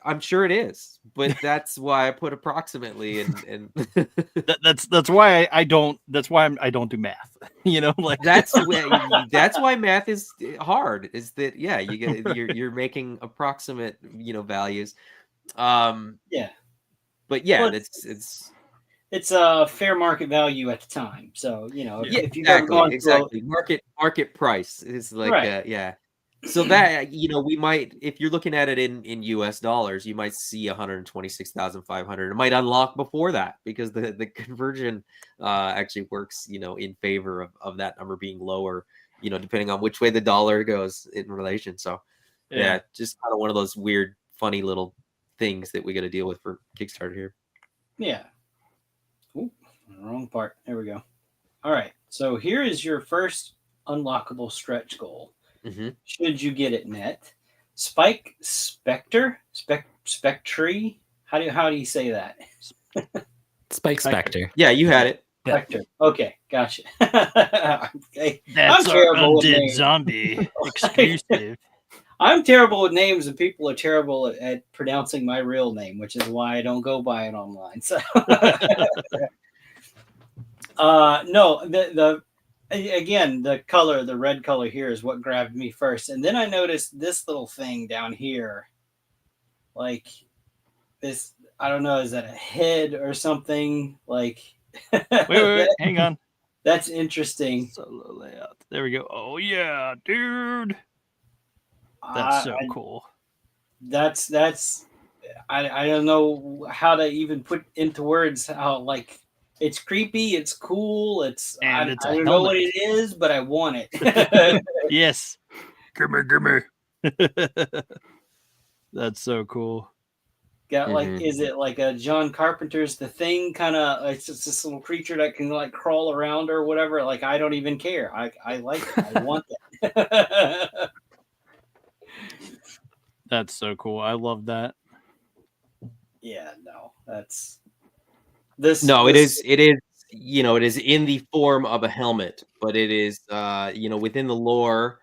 I'm sure it is, but that's why I put approximately and That's why I don't do math. Like that's why math is hard. Is that you get you're making approximate values. Yeah. But yeah, Well, it's a fair market value at the time. So if you've ever gone exactly market price is like Right. So that we might, if you're looking at it in US dollars, you might see 126,500. It might unlock before that because the conversion actually works in favor of that number being lower, depending on which way the dollar goes in relation. So yeah, just kind of one of those weird, funny little things that we got to deal with for Kickstarter here. Yeah. Ooh, wrong part. There we go. All right. So here is your first unlockable stretch goal. Mm-hmm. Should you get it met? Spectre? How do you say that? Spike Spectre. Yeah, you had it. Spectre. Okay, gotcha. Okay. that's our terrible with undead names. zombie exclusive. I'm terrible with names, and people are terrible at pronouncing my real name, which is why I don't go by it online. So, no, again, the red color here is what grabbed me first, and then I noticed this little thing down here, like this. I don't know, is that a head or something? Like, Wait, hang on. That's interesting. Solo layout. There we go. Oh yeah, dude. That's so cool. That's I don't know how to even put into words how, like, it's creepy, it's cool, I don't know what it is, but I want it. Yes. Gimme. That's so cool. Got like, is it like a John Carpenter's The Thing kind of? It's just this little creature that can like crawl around or whatever. Like, I don't even care. I like it. I want that. That's so cool. I love that. Yeah, no, that's this. No, it is. It is in the form of a helmet, but it is, within the lore.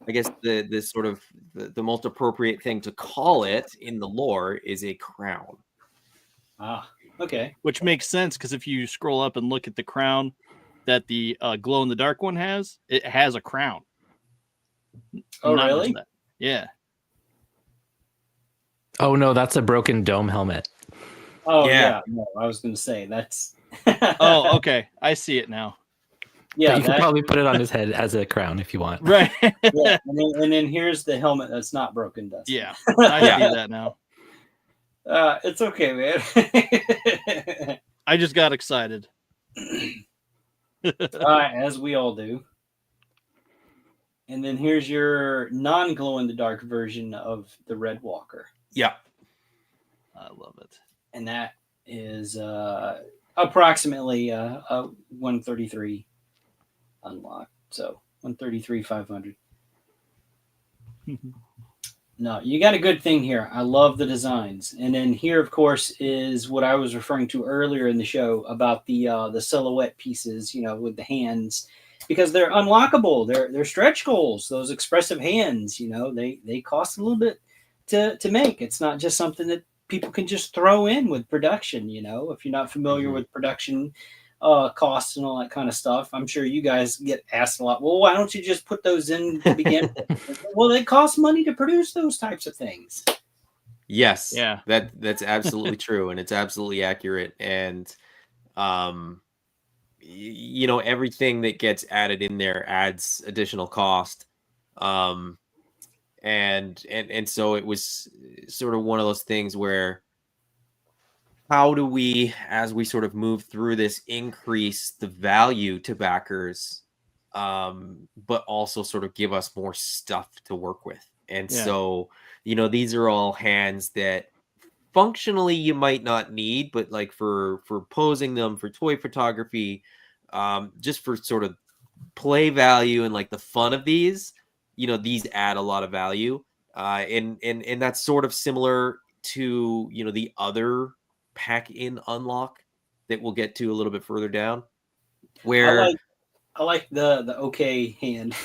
I guess the sort of the most appropriate thing to call it in the lore is a crown. Ah, okay. Which makes sense because if you scroll up and look at the crown that the glow in the dark one has, it has a crown. Oh, really? Yeah. Oh no, that's a broken dome helmet. Oh yeah. No, I was going to say that's. Oh, okay. I see it now. Yeah, but you can probably put it on his head as a crown if you want. Right. Yeah, and then here's the helmet that's not broken, Dustin. Yeah, I see that now. It's okay, man. I just got excited. As we all do. And then here's your non-glow-in-the-dark version of the Red Walker. Yeah. I love it. And that is approximately 133 unlocked. So 133,500. No, you got a good thing here. I love the designs. And then here, of course, is what I was referring to earlier in the show about the silhouette pieces, with the hands. because they're unlockable. They're stretch goals. Those expressive hands, you know, they cost a little bit to make. It's not just something that people can just throw in with production. You know, if you're not familiar with production costs and all that kind of stuff, I'm sure you guys get asked a lot. Well, why don't you just put those in to begin with? Well, it costs money to produce those types of things. Yes, Yeah. that's absolutely true, and it's absolutely accurate. And you know, everything that gets added in there adds additional cost. And so it was sort of one of those things where, how do we, as we sort of move through this, increase the value to backers, but also sort of give us more stuff to work with? And so, you know, these are all hands that functionally you might not need, but like for posing them, for toy photography, just for sort of play value and like the fun of these, you know, these add a lot of value. And that's sort of similar to, you know, the other pack in unlock that we'll get to a little bit further down, where I like the okay hand.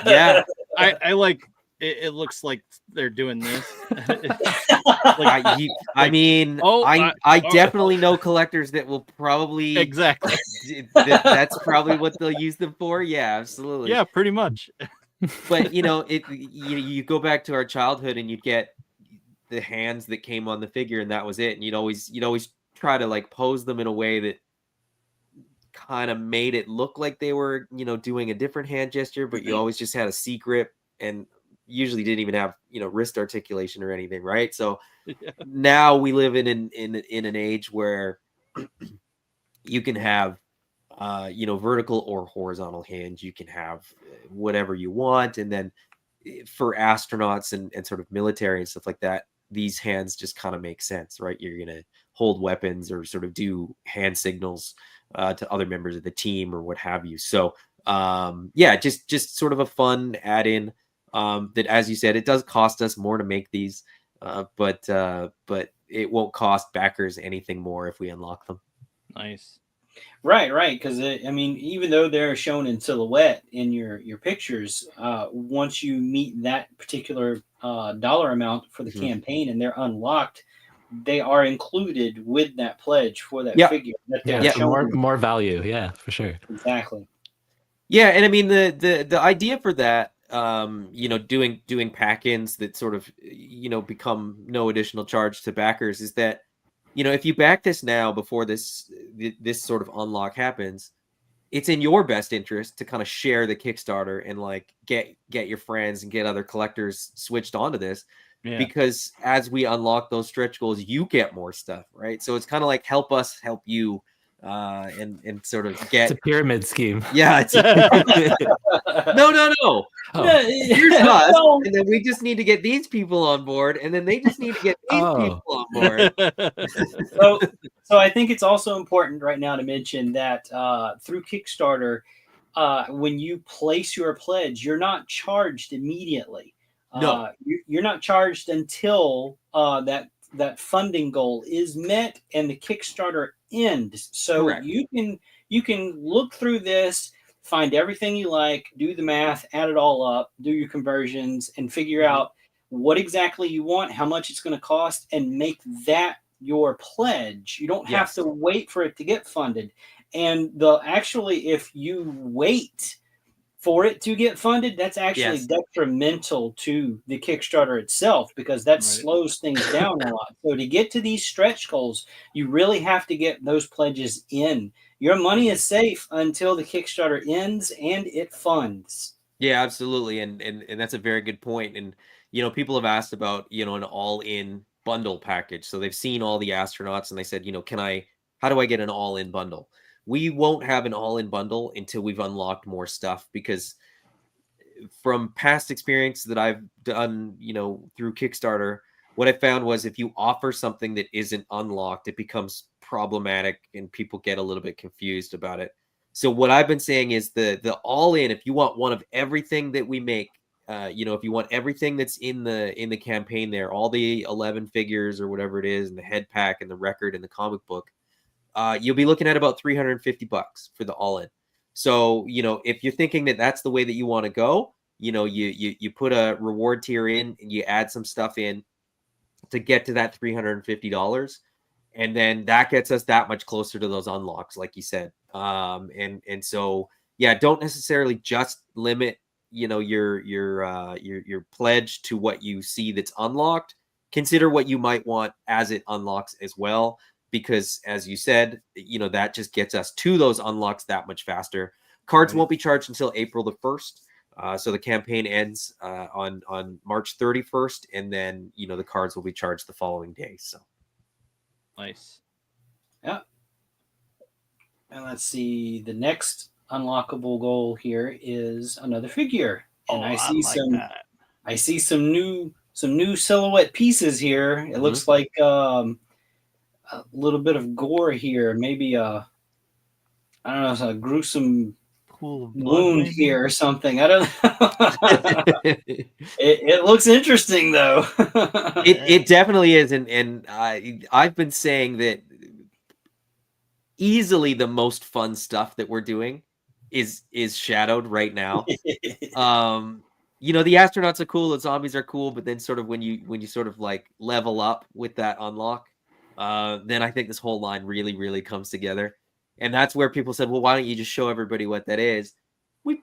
yeah, I like it looks like they're doing this. I mean, I definitely know collectors that will probably exactly. That's probably what they'll use them for. Yeah, absolutely. Yeah, pretty much. But you know, you go back to our childhood and you'd get the hands that came on the figure, and that was it. And you'd always try to like pose them in a way that kind of made it look like they were, you know, doing a different hand gesture, but you always just had a secret, and usually didn't even have, you know, wrist articulation or anything, right? So now we live in an age where you can have you know, vertical or horizontal hands. You can have whatever you want. And then for astronauts and sort of military and stuff like that, these hands just kind of make sense, right? You're going to hold weapons or sort of do hand signals to other members of the team or what have you. So yeah, just sort of a fun add-in that, as you said, it does cost us more to make these, but it won't cost backers anything more if we unlock them. Nice. Right. Because I mean, even though they're shown in silhouette in your pictures, once you meet that particular dollar amount for the campaign and they're unlocked, they are included with that pledge for that figure. That more value. Yeah, for sure. Exactly. Yeah, and I mean the idea for that, you know, doing pack-ins that sort of, you know, become no additional charge to backers is that, you know, if you back this now before this sort of unlock happens, it's in your best interest to kind of share the Kickstarter and like get your friends and get other collectors switched onto this, because as we unlock those stretch goals, you get more stuff, right? So it's kind of like help us help you, and sort of get it's a pyramid scheme. Yeah, it's no. Oh. Here's us, and then we just need to get these people on board, and then they just need to get these people on board. So I think it's also important right now to mention that through Kickstarter, when you place your pledge, you're not charged immediately. No, you're not charged until that funding goal is met and the Kickstarter ends. So correct. you can look through this, find everything you like, do the math, add it all up, do your conversions, and figure out what exactly you want, how much it's going to cost, and make that your pledge. You don't have to wait for it to get funded. And if you wait for it to get funded, that's actually detrimental to the Kickstarter itself, because that slows things down a lot. So to get to these stretch goals, you really have to get those pledges in. Your money is safe until the Kickstarter ends and it funds. Yeah, absolutely. And that's a very good point. And, you know, people have asked about, you know, an all-in bundle package. So they've seen all the astronauts and they said, you know, how do I get an all-in bundle? We won't have an all-in bundle until we've unlocked more stuff, because from past experience that I've done, you know, through Kickstarter, what I found was if you offer something that isn't unlocked, it becomes problematic and people get a little bit confused about it. So what I've been saying is the all-in, if you want one of everything that we make, you know, if you want everything that's in the campaign there, all the 11 figures or whatever it is, and the head pack and the record and the comic book, you'll be looking at about $350 for the all-in. So, if you're thinking that that's the way that you want to go, you put a reward tier in and you add some stuff in to get to that $350. And then that gets us that much closer to those unlocks, like you said. And so, yeah, don't necessarily just limit, your pledge to what you see that's unlocked. Consider what you might want as it unlocks as well, because as you said, that just gets us to those unlocks that much faster. Cards won't be charged until April the 1st. So the campaign ends on March 31st, and then the cards will be charged the following day. So nice. Yeah. And let's see. The next unlockable goal here is another figure, and I see some new silhouette pieces here. It looks like a little bit of gore here, maybe I don't know, a gruesome wound here or something. I don't know. it looks interesting though. it definitely is, and I've been saying that easily the most fun stuff that we're doing is shadowed right now. The astronauts are cool, the zombies are cool, but then sort of when you sort of like level up with that unlock, then I think this whole line really, really comes together. And that's where people said, well, why don't you just show everybody what that is? We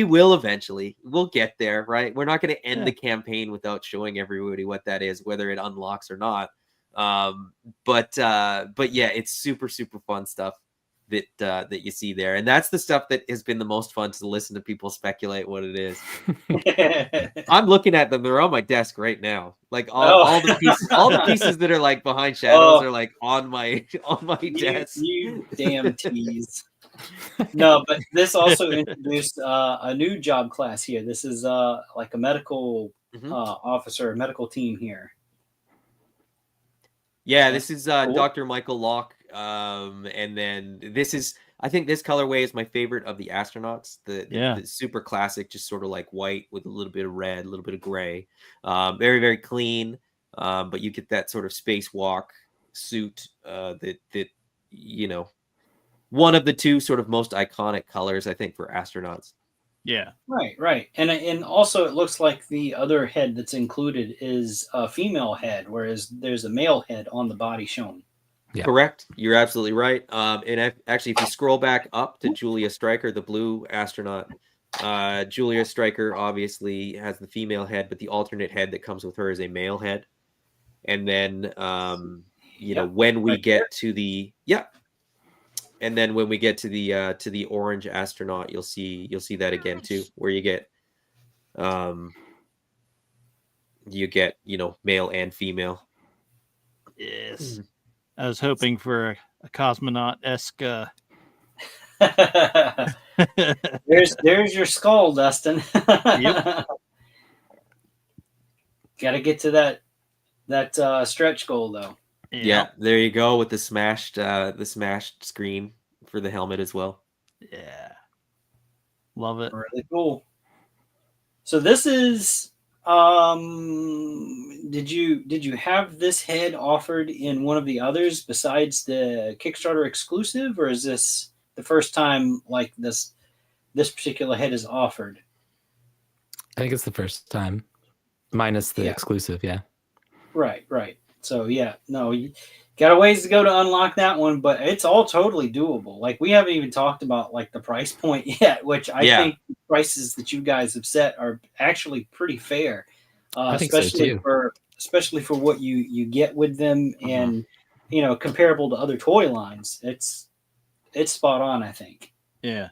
will eventually. We'll get there, right? We're not going to end the campaign without showing everybody what that is, whether it unlocks or not. But yeah, it's super, super fun stuff that you see there. And that's the stuff that has been the most fun to listen to people speculate what it is. I'm looking at them. They're on my desk right now. Like all the pieces that are like behind shadows are like on my desk. You damn tease. No, but this also introduced a new job class here. This is like a medical officer, medical team here. Yeah, this is cool. Dr. Michael Locke. And then I think this colorway is my favorite of the astronauts. The super classic, just sort of like white with a little bit of red, a little bit of gray. Very, very clean. But you get that sort of spacewalk suit that one of the two sort of most iconic colors, I think, for astronauts. Yeah. Right. And also it looks like the other head that's included is a female head, whereas there's a male head on the body shown. Yeah. Correct. You're absolutely right. And actually, if you scroll back up to Julia Stryker, the blue astronaut, Julia Stryker obviously has the female head, but the alternate head that comes with her is a male head. And then, when we get to the and then when we get to the orange astronaut, you'll see that again too, where you get male and female. Yes. I was hoping for a cosmonaut-esque. There's your skull, Dustin. Yep. Got to get to that stretch goal though. Yeah, there you go with the smashed screen for the helmet as well. Yeah, love it. Really cool. So this is. Did you have this head offered in one of the others besides the Kickstarter exclusive, or is this the first time like this particular head is offered? I think it's the first time, minus the exclusive. Yeah. Right. So you got a ways to go to unlock that one, but it's all totally doable. Like we haven't even talked about like the price point yet, which I think the prices that you guys have set are actually pretty fair, especially for what you get with them, and comparable to other toy lines. It's spot on, I think. Yeah,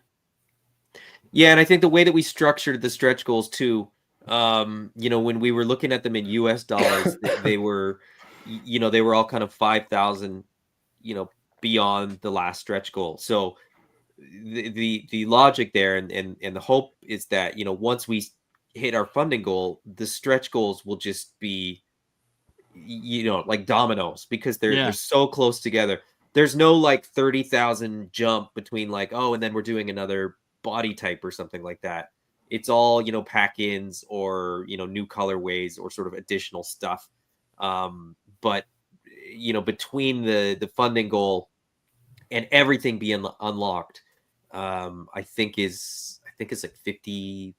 and I think the way that we structured the stretch goals too, when we were looking at them in US dollars, they were all kind of 5,000, beyond the last stretch goal. So the logic there and the hope is that, once we hit our funding goal, the stretch goals will just be, like dominoes, because they're so close together. There's no like 30,000 jump between like, oh, and then we're doing another body type or something like that. It's all, pack-ins or, new colorways or sort of additional stuff. But between the funding goal and everything being unlocked, I think it's like 50,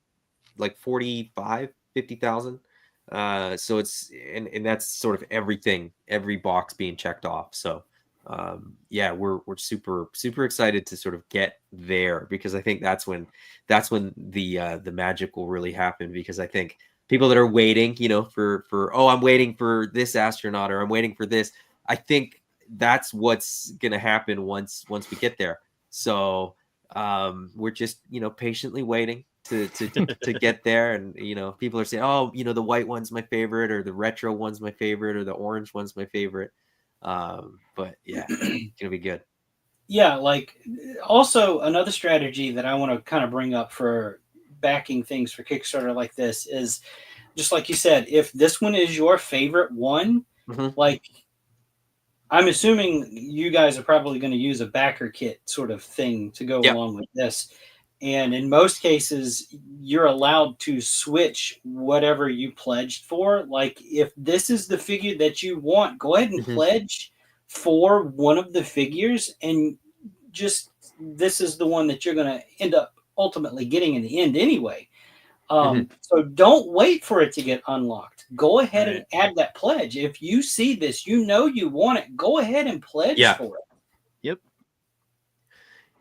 like 45, 50,000. So it's and that's sort of everything, every box being checked off. So yeah, we're super excited to sort of get there, because I think that's when the magic will really happen, because I think people that are waiting, for oh, I'm waiting for this astronaut, or I'm waiting for this, I think that's what's gonna happen once we get there. So we're just patiently waiting to get there. And people are saying, oh, the white one's my favorite, or the retro one's my favorite, or the orange one's my favorite. But yeah, it's gonna be good. Yeah, like also another strategy that I want to kind of bring up for backing things for Kickstarter like this is, just like you said, if this one is your favorite one, like I'm assuming you guys are probably going to use a backer kit sort of thing to go along with this. And in most cases, you're allowed to switch whatever you pledged for. Like if this is the figure that you want, go ahead and pledge for one of the figures, and just this is the one that you're going to end up ultimately getting in the end anyway. So don't wait for it to get unlocked. Go ahead and add that pledge. If you see this, you want it, go ahead and pledge for it. Yep.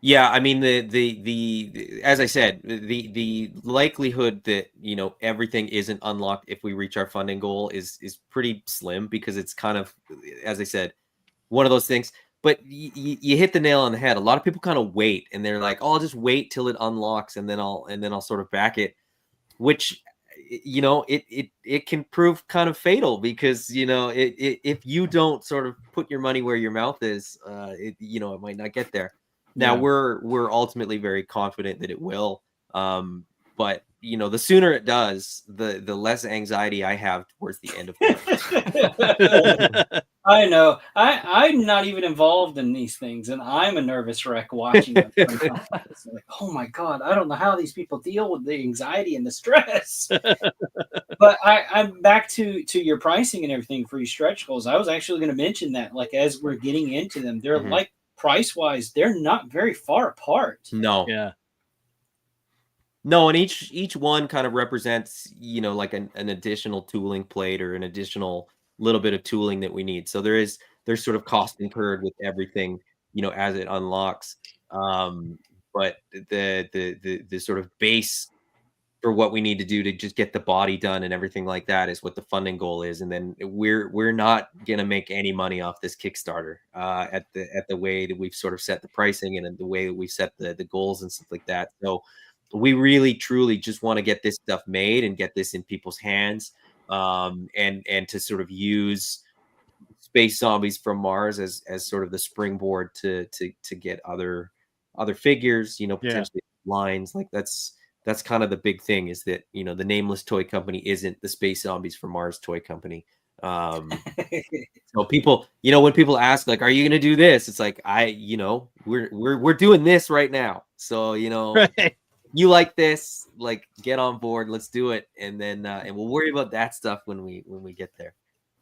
Yeah, I mean the as I said, the likelihood that everything isn't unlocked if we reach our funding goal is pretty slim, because it's kind of, as I said, one of those things. But you hit the nail on the head. A lot of people kind of wait, and they're like, "Oh, I'll just wait till it unlocks, and then I'll sort of back it," which it can prove kind of fatal, because if you don't sort of put your money where your mouth is, it might not get there. Now we're ultimately very confident that it will, but the sooner it does, the less anxiety I have towards the end of it. I know. I'm not even involved in these things, and I'm a nervous wreck watching them. It's like, oh my God, I don't know how these people deal with the anxiety and the stress. But I'm back to your pricing and everything for your stretch goals. I was actually going to mention that, like, as we're getting into them, they're like, price-wise, they're not very far apart. No. Yeah. No, and each one kind of represents, like an additional tooling plate, or an additional little bit of tooling that we need. So there's sort of cost incurred with everything, as it unlocks. But the sort of base for what we need to do to just get the body done and everything like that is what the funding goal is. And then we're not gonna make any money off this Kickstarter at the way that we've sort of set the pricing, and the way that we set the goals and stuff like that. So we really truly just want to get this stuff made and get this in people's hands, and to sort of use Space Zombies from Mars as sort of the springboard to get other figures, potentially lines. Like that's kind of the big thing, is that the Nameless Toy Company isn't the Space Zombies from Mars toy company. So people, when people ask, like, are you gonna do this, it's like, we're doing this right now. So you like this, like, get on board, let's do it, and then and we'll worry about that stuff when we get there.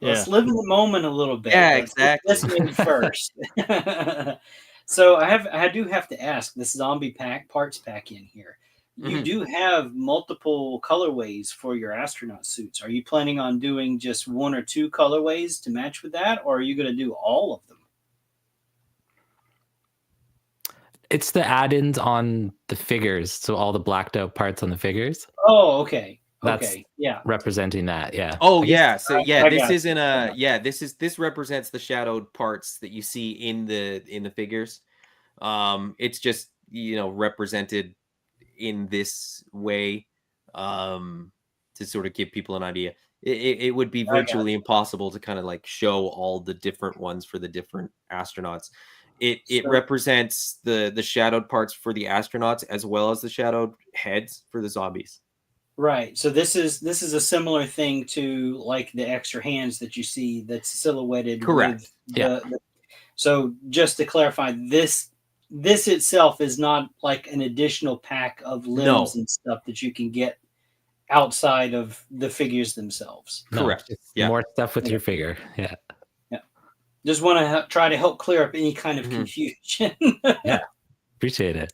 Let's live in the moment a little bit. Yeah, exactly. Let's move first. So I do have to ask, this zombie parts pack in here, you do have multiple colorways for your astronaut suits. Are you planning on doing just one or two colorways to match with that, or are you going to do all of them? It's the add-ins on the figures, so all the blacked out parts on the figures. Oh, okay. That's representing that. Yeah. Oh, yeah. So this isn't this represents the shadowed parts that you see in the figures. It's just represented in this way, to sort of give people an idea. It would be virtually impossible to kind of like show all the different ones for the different astronauts. It represents the shadowed parts for the astronauts, as well as the shadowed heads for the zombies. Right. So this is a similar thing to like the extra hands that you see that's silhouetted. Correct. So just to clarify, this itself is not like an additional pack of limbs and stuff that you can get outside of the figures themselves. Correct. More stuff with your figure. Yeah. Just want to try to help clear up any kind of confusion. Appreciate it.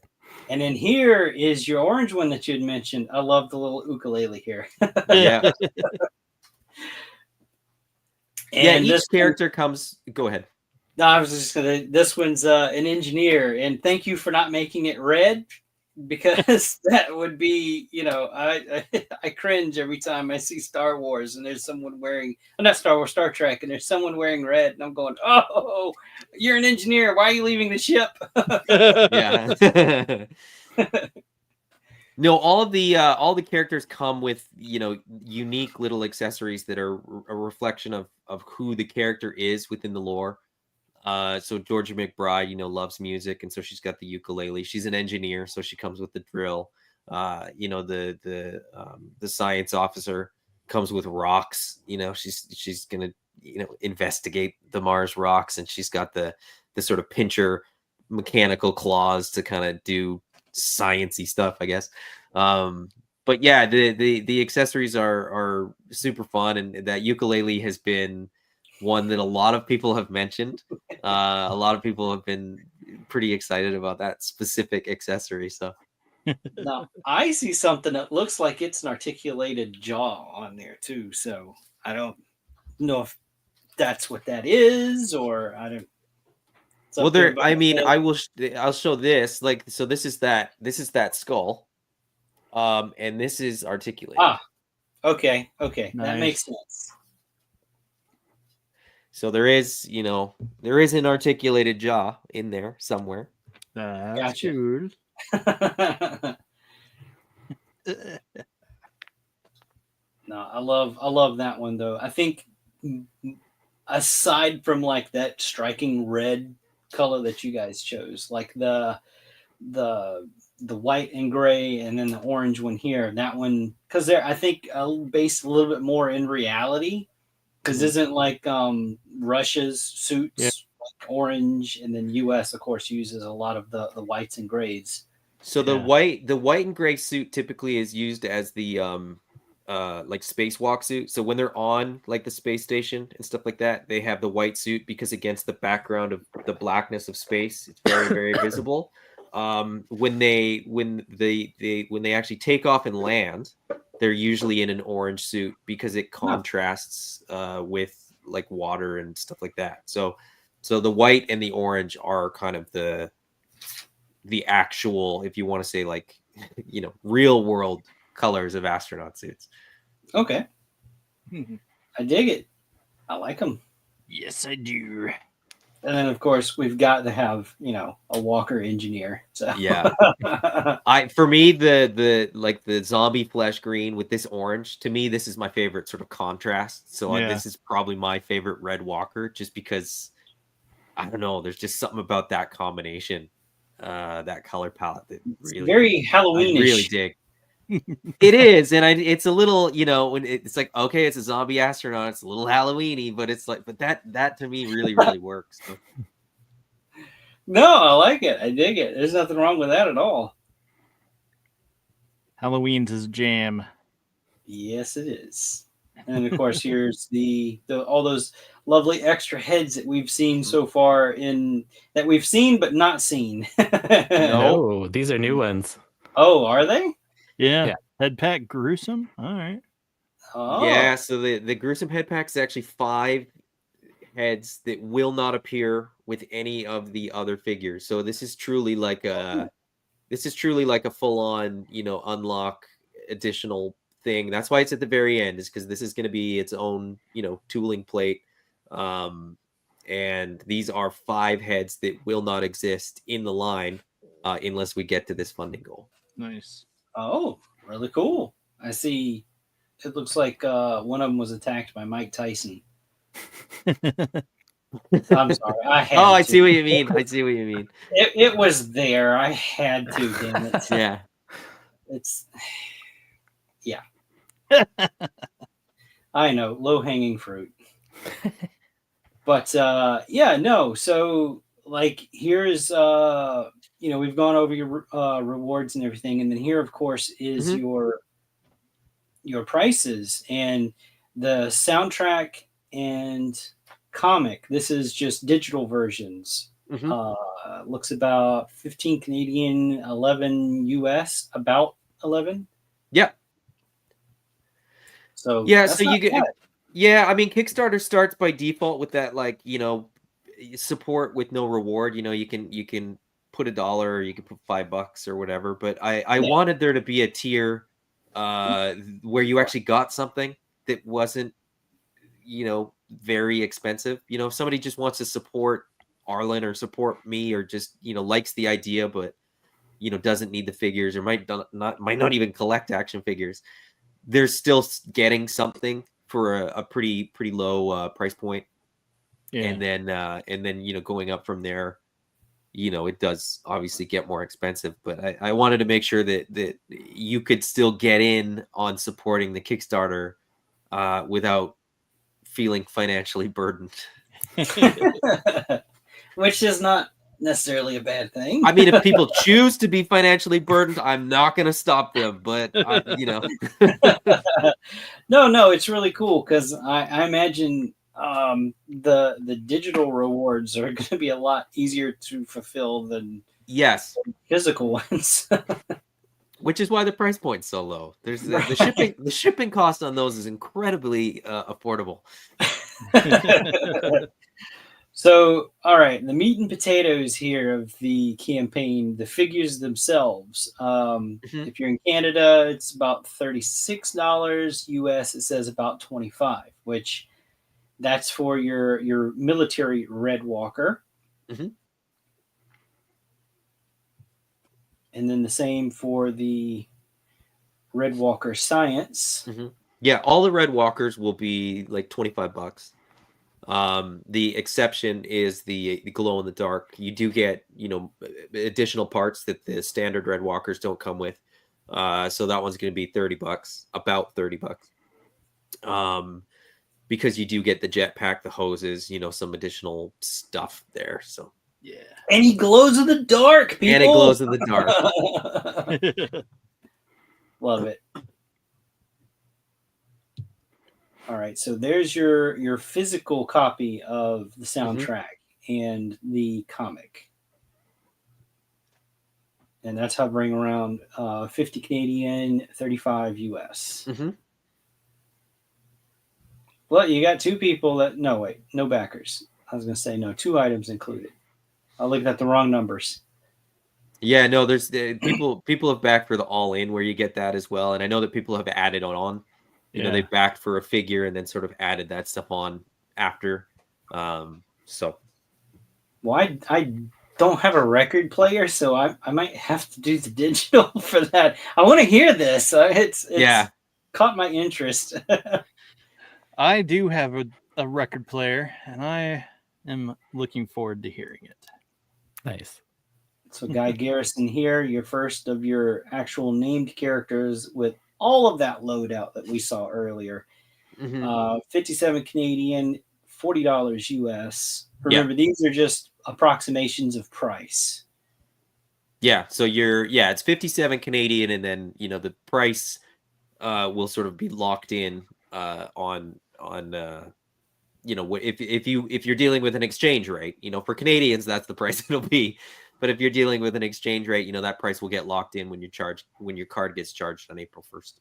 And then here is your orange one that you had mentioned. I love the little ukulele here. Yeah. And each this character comes. Go ahead. No, I was just gonna. This one's an engineer, and thank you for not making it red, because that would be, I cringe every time I see Star Wars and there's someone wearing, not Star Wars, Star Trek, and there's someone wearing red, and I'm going, oh, you're an engineer. Why are you leaving the ship? Yeah. No, all the characters come with, unique little accessories that are a reflection of who the character is within the lore. So Georgia McBride, loves music, and so she's got the ukulele. She's an engineer, so she comes with the drill. The science officer comes with rocks. She's gonna investigate the Mars rocks, and she's got the sort of pincher mechanical claws to kind of do sciencey stuff, I guess. But yeah, the accessories are super fun, and that ukulele has been one that a lot of people have mentioned. A lot of people have been pretty excited about that specific accessory. So Now, I see something that looks like it's an articulated jaw on there too. So I don't know if that's what that is, or I don't. Well, there. I mean, I'll show this. Like, so this is that skull, and this is articulated. Okay, Nice. that makes sense. So there is an articulated jaw in there somewhere. That's Gotcha. good. No, I love that one though. I think aside from like that striking red color that you guys chose, like the white and gray, and then the orange one here, that one, because they're, I think, based a little bit more in reality, because isn't like Russia's suits like orange, and then US of course uses a lot of the whites and grays. So the white and gray suit typically is used as the like spacewalk suit. So when they're on like the space station and stuff like that, they have the white suit because against the background of the blackness of space, it's very, very visible. When they actually take off and land, they're usually in an orange suit because it contrasts with like water and stuff like that. So the white and the orange are kind of the actual, if you want to say, like, real world colors of astronaut suits. Okay. I dig it. I like them. Yes, I do. And then of course we've got to have, a Walker engineer. So Yeah. For me, the zombie flesh green with this orange, to me, this is my favorite sort of contrast. So this is probably my favorite Red Walker, just because, I don't know, there's just something about that combination, that color palette that really, very Halloweenish. I really dig. It is, and it's a little, when it's like, okay, it's a zombie astronaut, it's a little Halloweeny, but it's like, but that to me really, really works. So. No, I like it. I dig it. There's nothing wrong with that at all. Halloween's his jam. Yes, it is. And of course, here's the all those lovely extra heads that we've seen so far that we've seen but not seen. No, these are new ones. Oh, are they? Yeah. Head pack gruesome. All right. Oh. Yeah, so the gruesome head pack is actually 5 heads that will not appear with any of the other figures. So this is truly like a full on, unlock additional thing. That's why it's at the very end, is because this is going to be its own, tooling plate. And these are 5 heads that will not exist in the line unless we get to this funding goal. Nice. Oh, really cool. I see. It looks like one of them was attacked by Mike Tyson. I'm sorry. I see what you mean. I see what you mean. It was there. I had to, damn it. Yeah. Yeah. I know, low-hanging fruit. But no. So like, here's we've gone over your rewards and everything, and then here, of course, is your prices and the soundtrack and comic. This is just digital versions. looks about 15 Canadian, 11 US, about 11. Yeah. So Yeah, that's so not you get bad. yeah, I mean Kickstarter starts by default with that like, support with no reward. You can put $1 or you can put $5 or whatever, but I Yeah. wanted there to be a tier where you actually got something that wasn't, very expensive. If somebody just wants to support Arlen or support me or just, likes the idea but, doesn't need the figures or might not even collect action figures, they're still getting something for a pretty low price point. Yeah. And then going up from there, it does obviously get more expensive, but I wanted to make sure that you could still get in on supporting the Kickstarter without feeling financially burdened. Which is not necessarily a bad thing. I mean, if people choose to be financially burdened, I'm not going to stop them, but No, it's really cool because I imagine the digital rewards are going to be a lot easier to fulfill than yes, physical ones. which is why the price point's so low. There's the shipping. The shipping cost on those is incredibly affordable. So, all right, the meat and potatoes here of the campaign, the figures themselves. Mhm. If you're in Canada, it's about $36. US, it says about 25, which that's for your military Red Walker. Mhm. And then the same for the Red Walker Science. Yeah, all the Red Walkers will be like $25. The exception is the glow in the dark. You do get, additional parts that the standard Red Walkers don't come with. So that one's going to be $30, about $30. Because you do get the jetpack, the hoses, some additional stuff there. So Yeah. And he glows in the dark, people. and it glows in the dark. Love it. All right, so there's your physical copy of the soundtrack and the comic. And that's hovering around 50 Canadian, 35 US. Well, you got two people that no backers. I was going to say no, 2 items included. I looked at the wrong numbers. Yeah, no, there's people have backed for the all in where you get that as well, and I know that people have added on. They've backed for a figure and then sort of added that stuff on after. So, well, I don't have a record player, so I might have to do the digital for that. I want to hear this. It's caught my interest. I do have a record player, and I am looking forward to hearing it. Nice. So, Guy Garrison here, your first of your actual named characters with all of that loadout that we saw earlier. 57 Canadian, $40 US. Remember, these are just approximations of price. Yeah, so it's 57 Canadian, and then the price will sort of be locked in on if you're dealing with an exchange rate, for Canadians that's the price it'll be. But if you're dealing with an exchange rate, that price will get locked in when your card gets charged on April 1st.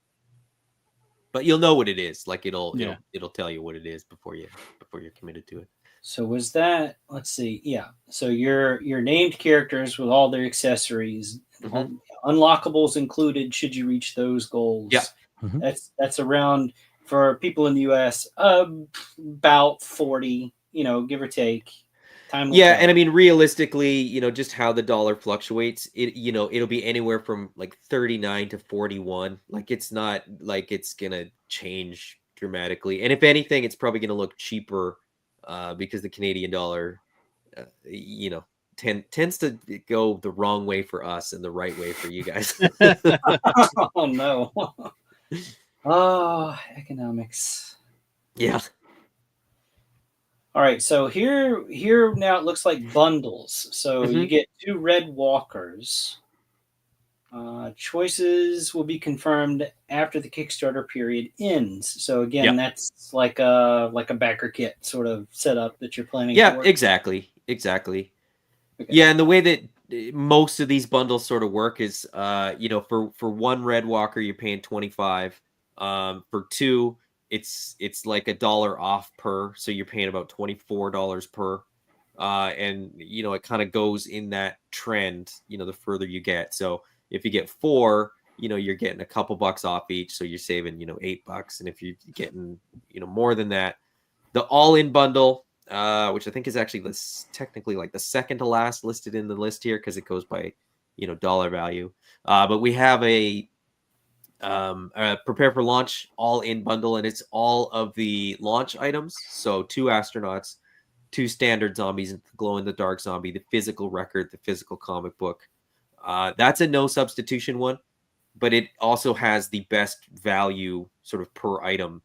But you'll know what it is. Like it'll tell you what it is before you're committed to it. So was that, let's see. Yeah. So your named characters with all their accessories, unlockables included, should you reach those goals. Yeah. That's around, for people in the US, about 40, give or take. Time will tell. And I mean, realistically, just how the dollar fluctuates, it'll be anywhere from like 39 to 41. Like it's not like it's gonna change dramatically. And if anything, it's probably gonna look cheaper because the Canadian dollar, tends to go the wrong way for us and the right way for you guys. Oh no. Oh, economics. Yeah. All right, so here now it looks like bundles. So you get 2 Red Walkers. Choices will be confirmed after the Kickstarter period ends. So again, that's like a backer kit sort of setup that you're planning for. Exactly. Yeah, and the way that most of these bundles sort of work is, for one Red Walker you're paying 25. For two, it's like $1 off per, so you're paying about $24 per. And it kind of goes in that trend, the further you get. So if you get four, you're getting a couple bucks off each, so you're saving, $8. And if you're getting, more than that, the all-in bundle, which I think is actually technically like the second to last listed in the list here because it goes by, dollar value. But we have a prepare for launch all-in bundle, and it's all of the launch items. So 2 astronauts, 2 standard zombies, the glow-in-the-dark zombie, the physical record, the physical comic book. That's a no substitution one, but it also has the best value sort of per item.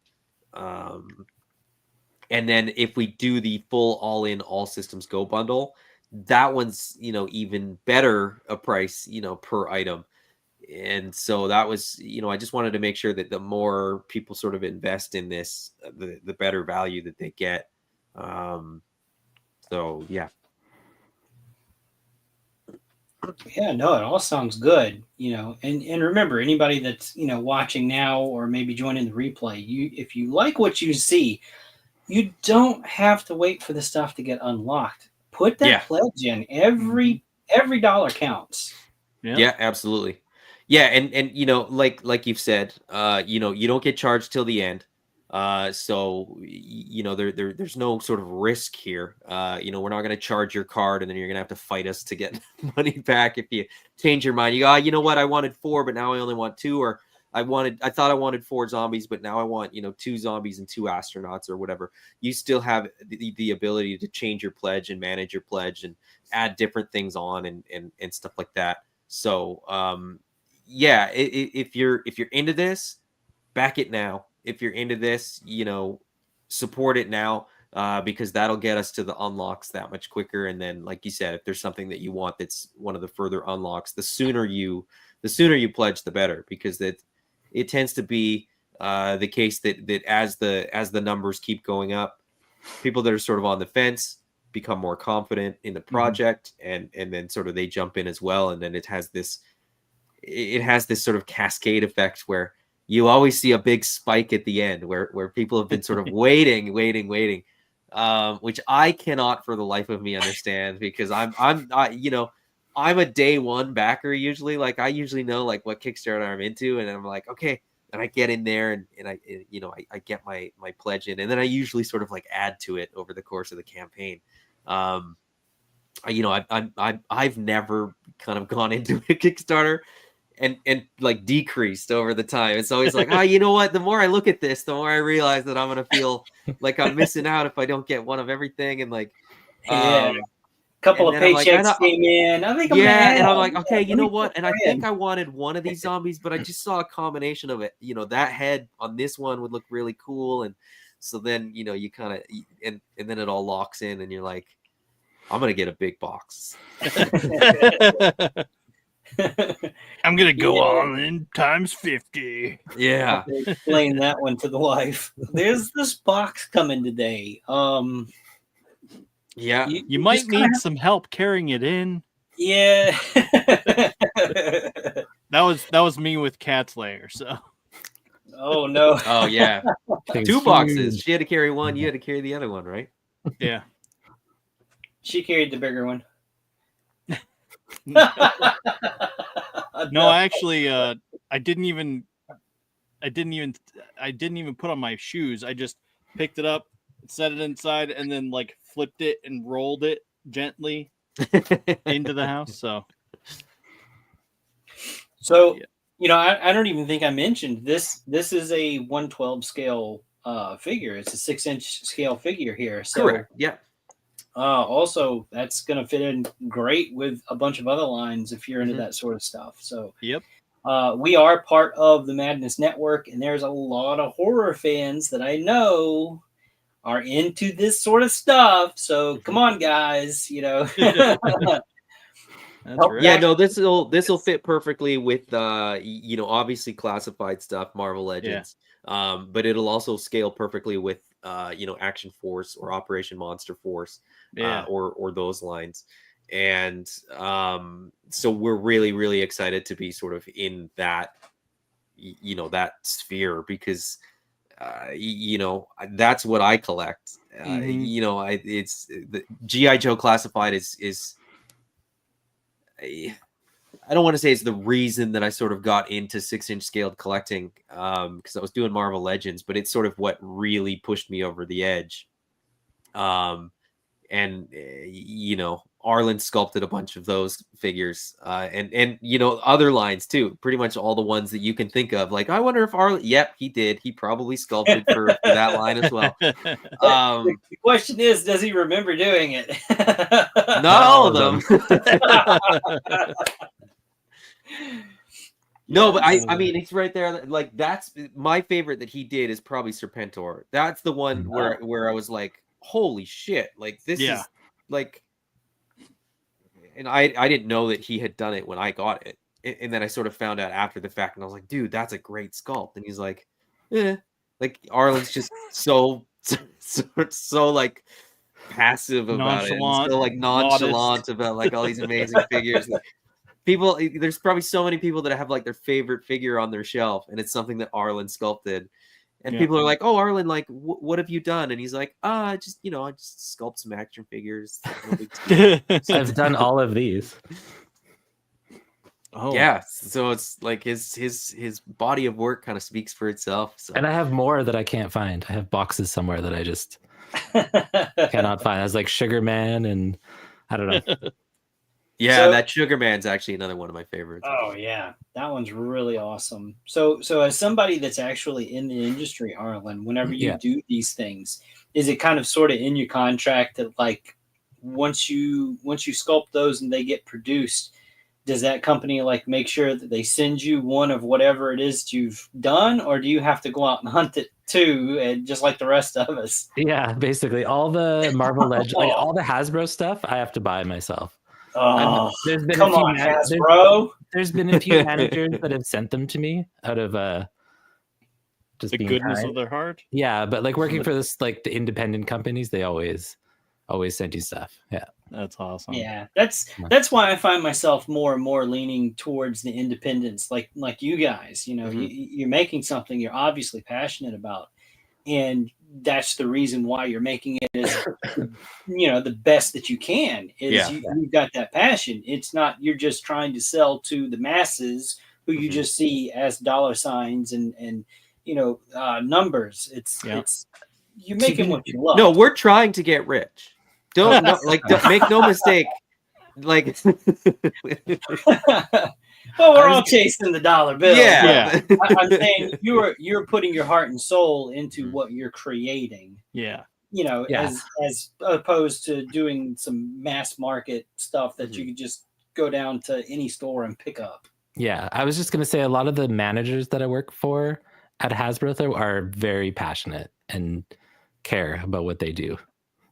And then if we do the full all-in all systems go bundle, that one's, even better a price, per item. And so that was, I just wanted to make sure that the more people sort of invest in this, the better value that they get. So yeah. Yeah, no, it all sounds good, and remember, anybody that's, watching now or maybe joining the replay, if you like what you see, you don't have to wait for the stuff to get unlocked. Put that pledge in. Every dollar counts. Yeah, absolutely. Yeah, and like you've said, you don't get charged till the end. So there's no sort of risk here. We're not going to charge your card and then you're going to have to fight us to get money back if you change your mind. You go, you know what? I wanted 4, but now I only want 2, or I thought I wanted 4 zombies, but now I want, 2 zombies and 2 astronauts or whatever. You still have the ability to change your pledge and manage your pledge and add different things on and stuff like that. So, if you're into this, back it now. If you're into this, support it now, because that'll get us to the unlocks that much quicker. And then, like you said, if there's something that you want that's one of the further unlocks, the sooner you pledge, the better, because it tends to be the case that as the numbers keep going up, people that are sort of on the fence become more confident in the project, and then sort of they jump in as well, and then it has this sort of cascade effect where you always see a big spike at the end where people have been sort of waiting, which I cannot for the life of me understand, because I'm a day one backer usually. Like, I usually know like what Kickstarter I'm into, and I'm like, okay, and I get in there and I get my pledge in, and then I usually sort of like add to it over the course of the campaign. I've never kind of gone into a Kickstarter and like decreased over the time. It's always like, you know what? The more I look at this, the more I realize that I'm gonna feel like I'm missing out if I don't get one of everything. And like, couple of paychecks came in. I think and I'm like, okay, you know what? And I think I wanted one of these zombies, but I just saw a combination of it. That head on this one would look really cool, and so then you kind of and then it all locks in, and you're like, I'm gonna get a big box. I'm gonna go all in times 50. Yeah, explain that one to the wife. There's this box coming today. Yeah, you might need some help carrying it in. Yeah. that was me with Cat's Lair. So. Oh no. Oh yeah. 2 boxes. She had to carry one. You had to carry the other one, right? Yeah. She carried the bigger one. No, actually, I didn't even put on my shoes. I just picked it up, set it inside, and then like flipped it and rolled it gently into the house. So yeah. I don't even think I mentioned this. This is a 1/12 scale figure. It's a 6-inch scale figure here. So correct. Yeah. Also, that's going to fit in great with a bunch of other lines if you're into that sort of stuff. So, yep. We are part of the Madness Network, and there's a lot of horror fans that I know are into this sort of stuff. So, come on, guys, That's right. Yeah, no, this will fit perfectly with obviously classified stuff, Marvel Legends. Yeah. But it'll also scale perfectly with Action Force or Operation Monster Force, or those lines. And so we're really, really excited to be sort of in that, that sphere, because that's what I collect. It's the GI Joe Classified is I don't want to say it's the reason that I sort of got into 6-inch scaled collecting, because I was doing Marvel Legends, but it's sort of what really pushed me over the edge. And Arlen sculpted a bunch of those figures, and other lines too. Pretty much all the ones that you can think of. Like, I wonder if Arlen. Yep, he did. He probably sculpted for that line as well. The question is, does he remember doing it? Not all of them. No, but I mean, it's right there. Like, that's my favorite that he did is probably Serpentor. That's the one where I was like, holy shit, like this is like, and I didn't know that he had done it when I got it, and then I sort of found out after the fact, and I was like, dude, that's a great sculpt. And he's like, like Arlen's just so like passive about it, and so like nonchalant about like all these amazing figures. People, there's probably so many people that have like their favorite figure on their shelf, and it's something that Arlen sculpted. And people are like, "Oh, Arlen, like, what have you done?" And he's like, I just sculpt some action figures." I've done all of these. Oh yeah, so it's like his body of work kind of speaks for itself. So. And I have more that I can't find. I have boxes somewhere that I just cannot find. I was like Sugar Man, and I don't know. Yeah, that Sugar Man's actually another one of my favorites. Oh yeah, that one's really awesome. So as somebody that's actually in the industry, Arlen, whenever you do these things, is it kind of sort of in your contract that like once you sculpt those and they get produced, does that company like make sure that they send you one of whatever it is that you've done, or do you have to go out and hunt it too, and just like the rest of us? Yeah, basically all the Marvel Legends, like all the Hasbro stuff, I have to buy myself. Oh, there's been come on, Hasbro. There's been a few managers that have sent them to me out of just the being goodness kind. of their heart. Yeah, but like working for this, like the independent companies, they always send you stuff. Yeah, that's awesome. Yeah, that's why I find myself more and more leaning towards the independents, like you guys. You're making something you're obviously passionate about, and that's the reason why you're making it is the best that you can is you've got that passion. It's not you're just trying to sell to the masses who you just see as dollar signs and numbers. It's you're making what you love. No, we're trying to get rich. Don't make no mistake. Like well, we're all chasing the dollar bill. Yeah. I'm saying you're putting your heart and soul into what you're creating. Yeah. As opposed to doing some mass market stuff that you could just go down to any store and pick up. Yeah, I was just gonna say a lot of the managers that I work for at Hasbro though are very passionate and care about what they do.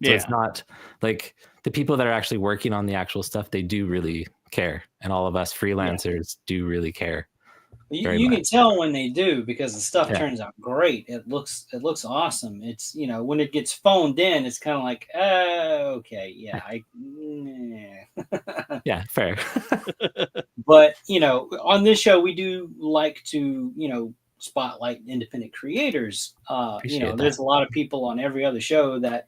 So it's not like the people that are actually working on the actual stuff, they do really care. And all of us freelancers do really care. You can tell when they do because the stuff turns out great. It looks awesome. It's, when it gets phoned in, it's kind of like, okay, yeah, fair. But, on this show, we do like to, spotlight independent creators. There's a lot of people on every other show that,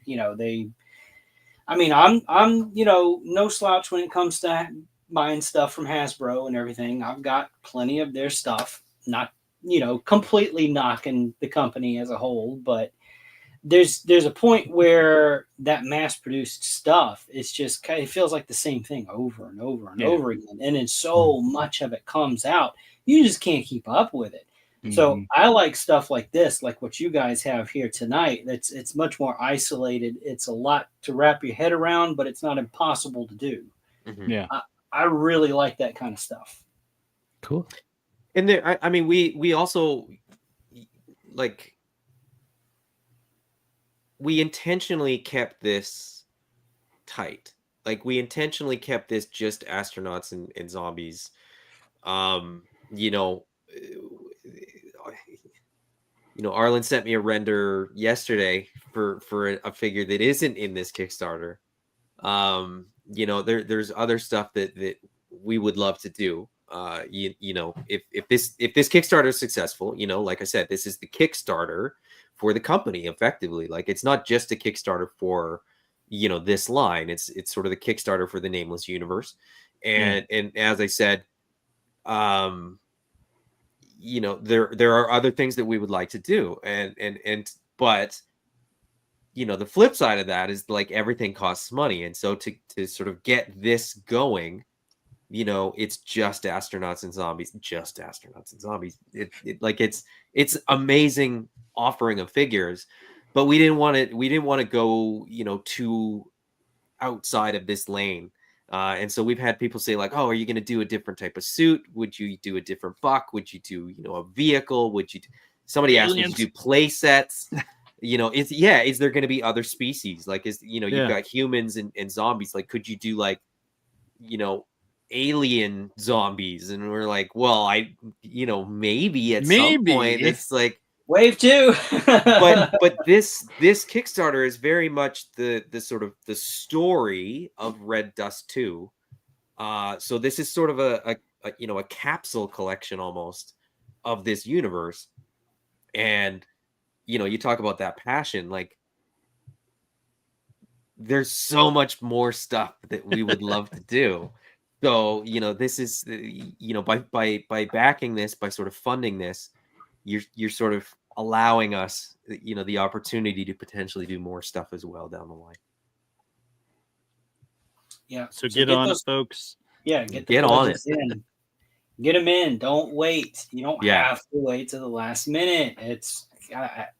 I'm no slouch when it comes to buying stuff from Hasbro and everything. I've got plenty of their stuff, not, completely knocking the company as a whole, but there's a point where that mass produced stuff, it's just it feels like the same thing over and over and over again. And then so much of it comes out, you just can't keep up with it. So I like stuff like this, like what you guys have here tonight. It's much more isolated. It's a lot to wrap your head around, but it's not impossible to do. Yeah. I really like that kind of stuff. Cool. And there, we also we intentionally kept this tight. Like we intentionally kept this just astronauts and zombies. Arlen sent me a render yesterday for a figure that isn't in this Kickstarter. you know, there's other stuff that we would love to do. You know, if this Kickstarter is successful, you know, like I said, this is the Kickstarter for the company effectively. Like, it's not just a Kickstarter for, you know, this line. It's sort of the Kickstarter for the Nameless universe. And as I said, you know, there are other things that we would like to do, but you know, the flip side of that is like everything costs money, and so to sort of get this going, you know, it's just astronauts and zombies, just astronauts and zombies. It's amazing offering of figures, but we didn't want to go, you know, too outside of this lane. And so we've had people say like, oh, are you going to do a different type of suit? Would you do a different buck? Would you do, you know, a vehicle? Would you somebody asked me to do play sets? You know, is there going to be other species? Like, is, you know, you've got humans and zombies. Like, could you do like, you know, alien zombies? And we're like, well, you know, maybe at some point. It's like wave 2. but this Kickstarter is very much the sort of the story of Red Dust 2. So this is sort of a you know, a capsule collection almost of this universe. And you know, you talk about that passion, like there's so much more stuff that we would love to do. So, you know, this is, you know, by backing this, by sort of funding this, you're sort of allowing us, you know, the opportunity to potentially do more stuff as well down the line. Yeah. So get on it, folks. Yeah, get on it. In. Get them in. Don't wait. You don't have to wait to the last minute. It's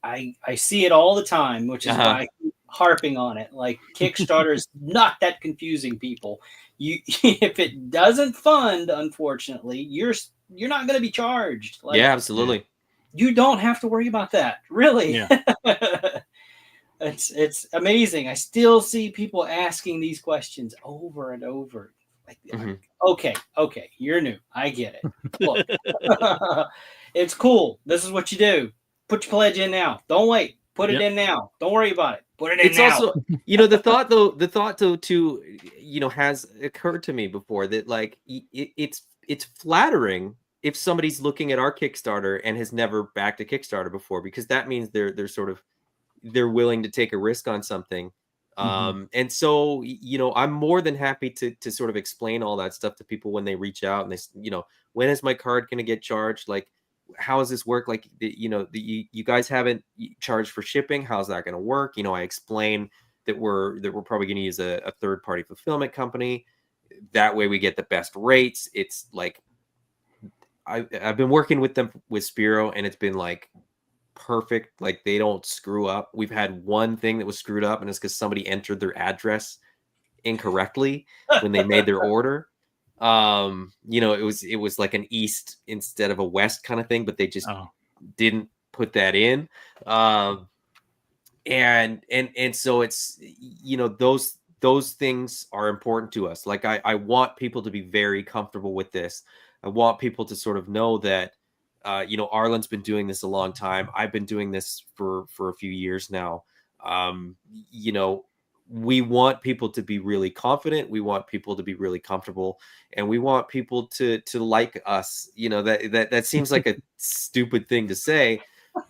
I see it all the time, which is why I keep harping on it. Like, Kickstarter is not that confusing, people. You if it doesn't fund, unfortunately, you're not going to be charged. Like, yeah, absolutely. You don't have to worry about that, really. Yeah. It's amazing. I still see people asking these questions over and over. Like, okay, you're new. I get it. Look, it's cool. This is what you do. Put your pledge in now. Don't wait. Put it in now. Don't worry about it. Put it in now. It's also, you know, the thought though too, you know, has occurred to me before that, like, it's flattering if somebody's looking at our Kickstarter and has never backed a Kickstarter before, because that means they're willing to take a risk on something. And so, you know, I'm more than happy to sort of explain all that stuff to people when they reach out and they, you know, when is my card going to get charged? Like, how does this work? Like, you know, you guys haven't charged for shipping. How's that going to work? You know, I explain that we're probably going to use a third party fulfillment company. That way we get the best rates. It's like, I've been working with them with Spiro, and it's been like perfect. Like, they don't screw up. We've had one thing that was screwed up, and it's because somebody entered their address incorrectly when they made their order. You know, it was like an east instead of a west kind of thing, but they just didn't put that in. And so it's, you know, those things are important to us. Like, I want people to be very comfortable with this. I want people to sort of know that, you know, Arlen's been doing this a long time. I've been doing this for a few years now. You know, we want people to be really confident. We want people to be really comfortable, and we want people to like us. You know, that seems like a stupid thing to say,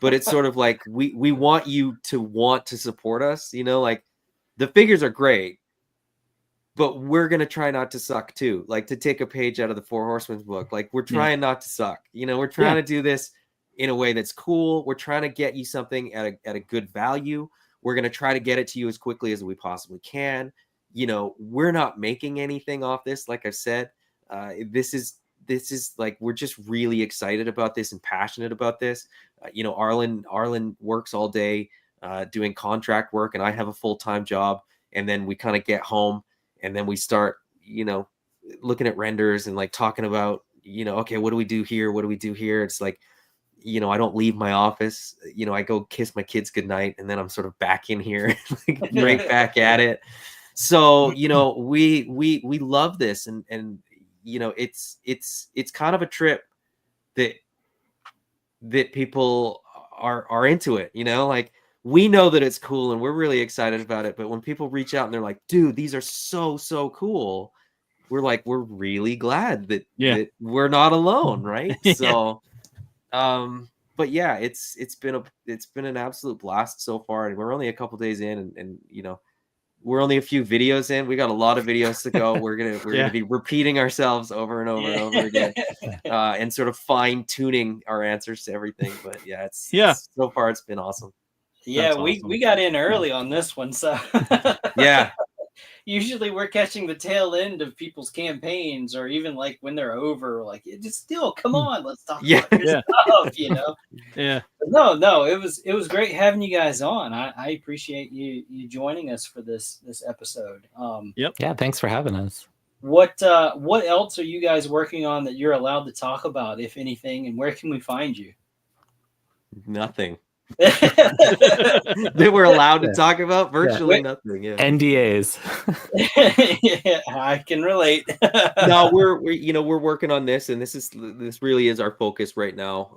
but it's sort of like, we want you to want to support us. You know, like, the figures are great, but we're going to try not to suck too. Like, to take a page out of the Four Horsemen's book, like, we're trying not to suck. You know, we're trying to do this in a way that's cool. We're trying to get you something at a good value. We're going to try to get it to you as quickly as we possibly can. You know, we're not making anything off this. Like I've said, this is like, we're just really excited about this and passionate about this. You know, Arlen works all day doing contract work, and I have a full-time job. And then we kind of get home, and then we start, you know, looking at renders and like talking about, you know, okay, what do we do here? What do we do here? It's like, you know, I don't leave my office. You know, I go kiss my kids goodnight, and then I'm sort of back in here, like, right back at it. So, you know, we love this, and you know, it's kind of a trip that people are into it. You know, like, we know that it's cool and we're really excited about it. But when people reach out and they're like, dude, these are so cool, we're like, we're really glad that, that we're not alone, right? So but yeah, it's been an absolute blast so far, and we're only a couple days in, and you know, we're only a few videos in. We got a lot of videos to go. We're gonna be repeating ourselves over and over and over again, and sort of fine tuning our answers to everything. But yeah, it's so far it's been awesome. Yeah, That's we awesome. got in early on this one, so Yeah. Usually we're catching the tail end of people's campaigns, or even like when they're over, like it's still, come on, let's talk about your stuff, you know. Yeah. But no, it was great having you guys on. I appreciate you joining us for this episode. Yeah, thanks for having us. What else are you guys working on that you're allowed to talk about, if anything, and where can we find you? Nothing. That we're allowed to talk about virtually nothing. Yeah. NDAs. Yeah, I can relate. No, we're working on this, and this really is our focus right now.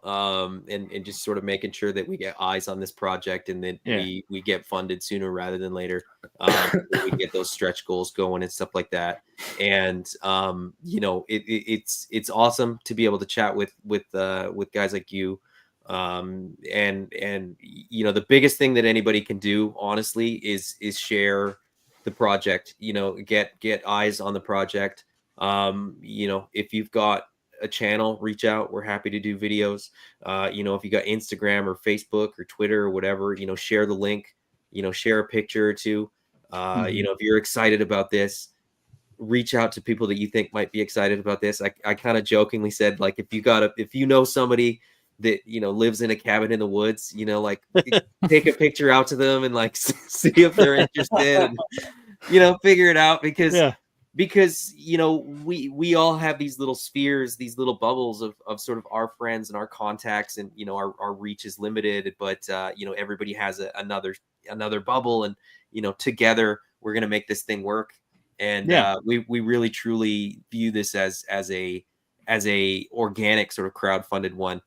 And just sort of making sure that we get eyes on this project, and then we get funded sooner rather than later. We get those stretch goals going and stuff like that. And you know, it's awesome to be able to chat with guys like you. And you know, the biggest thing that anybody can do, honestly, is share the project, you know, get eyes on the project. You know, if you've got a channel, reach out. We're happy to do videos. You know, if you got Instagram or Facebook or Twitter or whatever, you know, share the link, you know, share a picture or two. You know, if you're excited about this, reach out to people that you think might be excited about this. I kind of jokingly said, like, if you know somebody that, you know, lives in a cabin in the woods, you know, like, take a picture out to them and like see if they're interested, and, you know, figure it out, because you know, we all have these little spheres, these little bubbles of sort of our friends and our contacts, and you know, our reach is limited, but you know, everybody has another bubble, and you know, together we're going to make this thing work. And we really truly view this as a organic sort of crowdfunded one.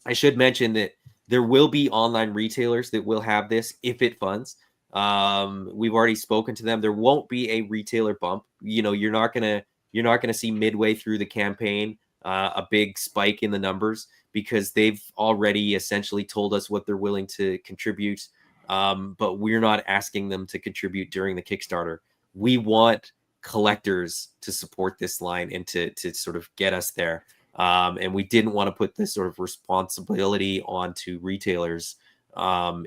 I should mention that there will be online retailers that will have this if it funds. We've already spoken to them. There won't be a retailer bump. You know, you're not gonna see midway through the campaign a big spike in the numbers, because they've already essentially told us what they're willing to contribute. But we're not asking them to contribute during the Kickstarter. We want collectors to support this line and to sort of get us there. And we didn't want to put this sort of responsibility onto retailers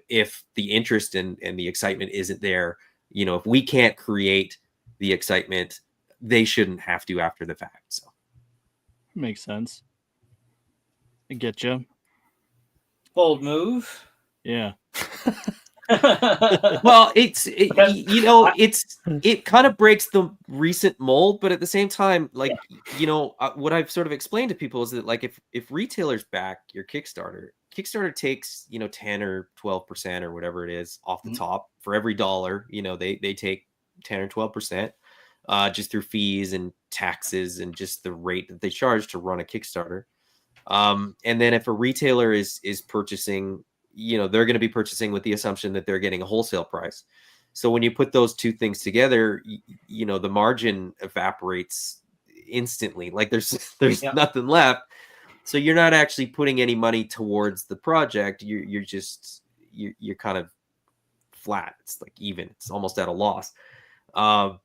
if the interest and the excitement isn't there. You know, if we can't create the excitement, they shouldn't have to after the fact. So makes sense. I get you. Bold move. Yeah. Well, it kind of breaks the recent mold, but at the same time, like, you know, what I've sort of explained to people is that, like, if retailers back your Kickstarter takes, you know, 10 or 12% or whatever it is off the top for every dollar. You know, they take 10 or 12% just through fees and taxes and just the rate that they charge to run a Kickstarter. And then if a retailer is purchasing, you know, they're going to be purchasing with the assumption that they're getting a wholesale price. So when you put those two things together, you know, the margin evaporates instantly. Like there's nothing left. So you're not actually putting any money towards the project. You're kind of flat. It's like even. It's almost at a loss. And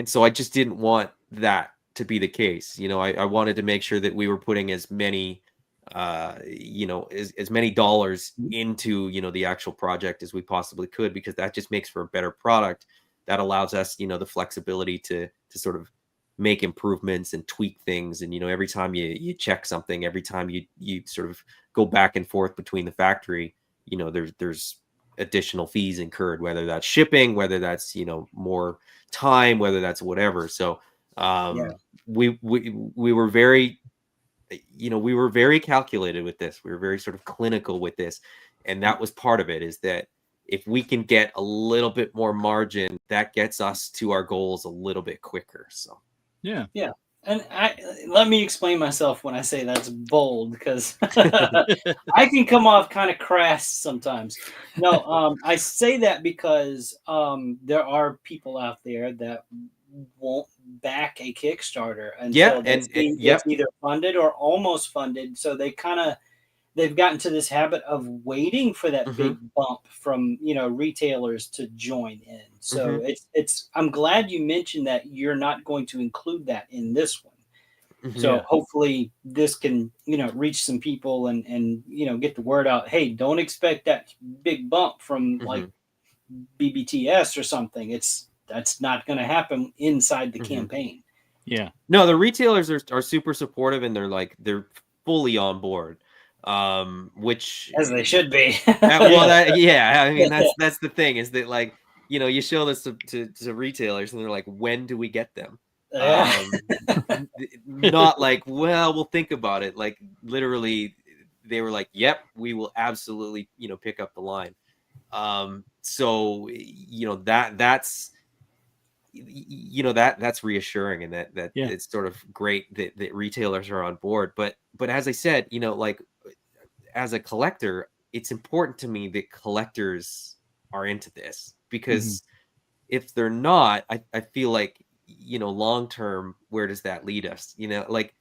so I just didn't want that to be the case. You know, I wanted to make sure that we were putting as many you know, as many dollars into, you know, the actual project as we possibly could, because that just makes for a better product that allows us, you know, the flexibility to sort of make improvements and tweak things. And, you know, every time you check something, every time you sort of go back and forth between the factory, you know, there's additional fees incurred, whether that's shipping, whether that's, you know, more time, whether that's whatever. So we were very, you know, we were very calculated with this. We were very sort of clinical with this. And that was part of it, is that if we can get a little bit more margin, that gets us to our goals a little bit quicker. So yeah. And let me explain myself when I say that's bold, because I can come off kind of crass sometimes. No, I say that because there are people out there that won't back a Kickstarter Yeah, until and it's either funded or almost funded. So they've gotten to this habit of waiting for that big bump from retailers to join in. So I'm glad you mentioned that you're not going to include that in this one. So hopefully this can reach some people and get the word out. Hey, don't expect that big bump from like BBTS or something. That's not going to happen inside the campaign. Yeah. No, the retailers are super supportive, and they're fully on board. Which, as they should be. well, I mean, that's the thing, is that, like, you show this to retailers and they're like, when do we get them? Not like, well, we'll think about it. Like, literally they were like, yep, we will absolutely pick up the line. So that's that's reassuring, and that it's sort of great that retailers are on board. But as I said, like, as a collector, it's important to me that collectors are into this, because if they're not, I feel like, long term, where does that lead us? Like,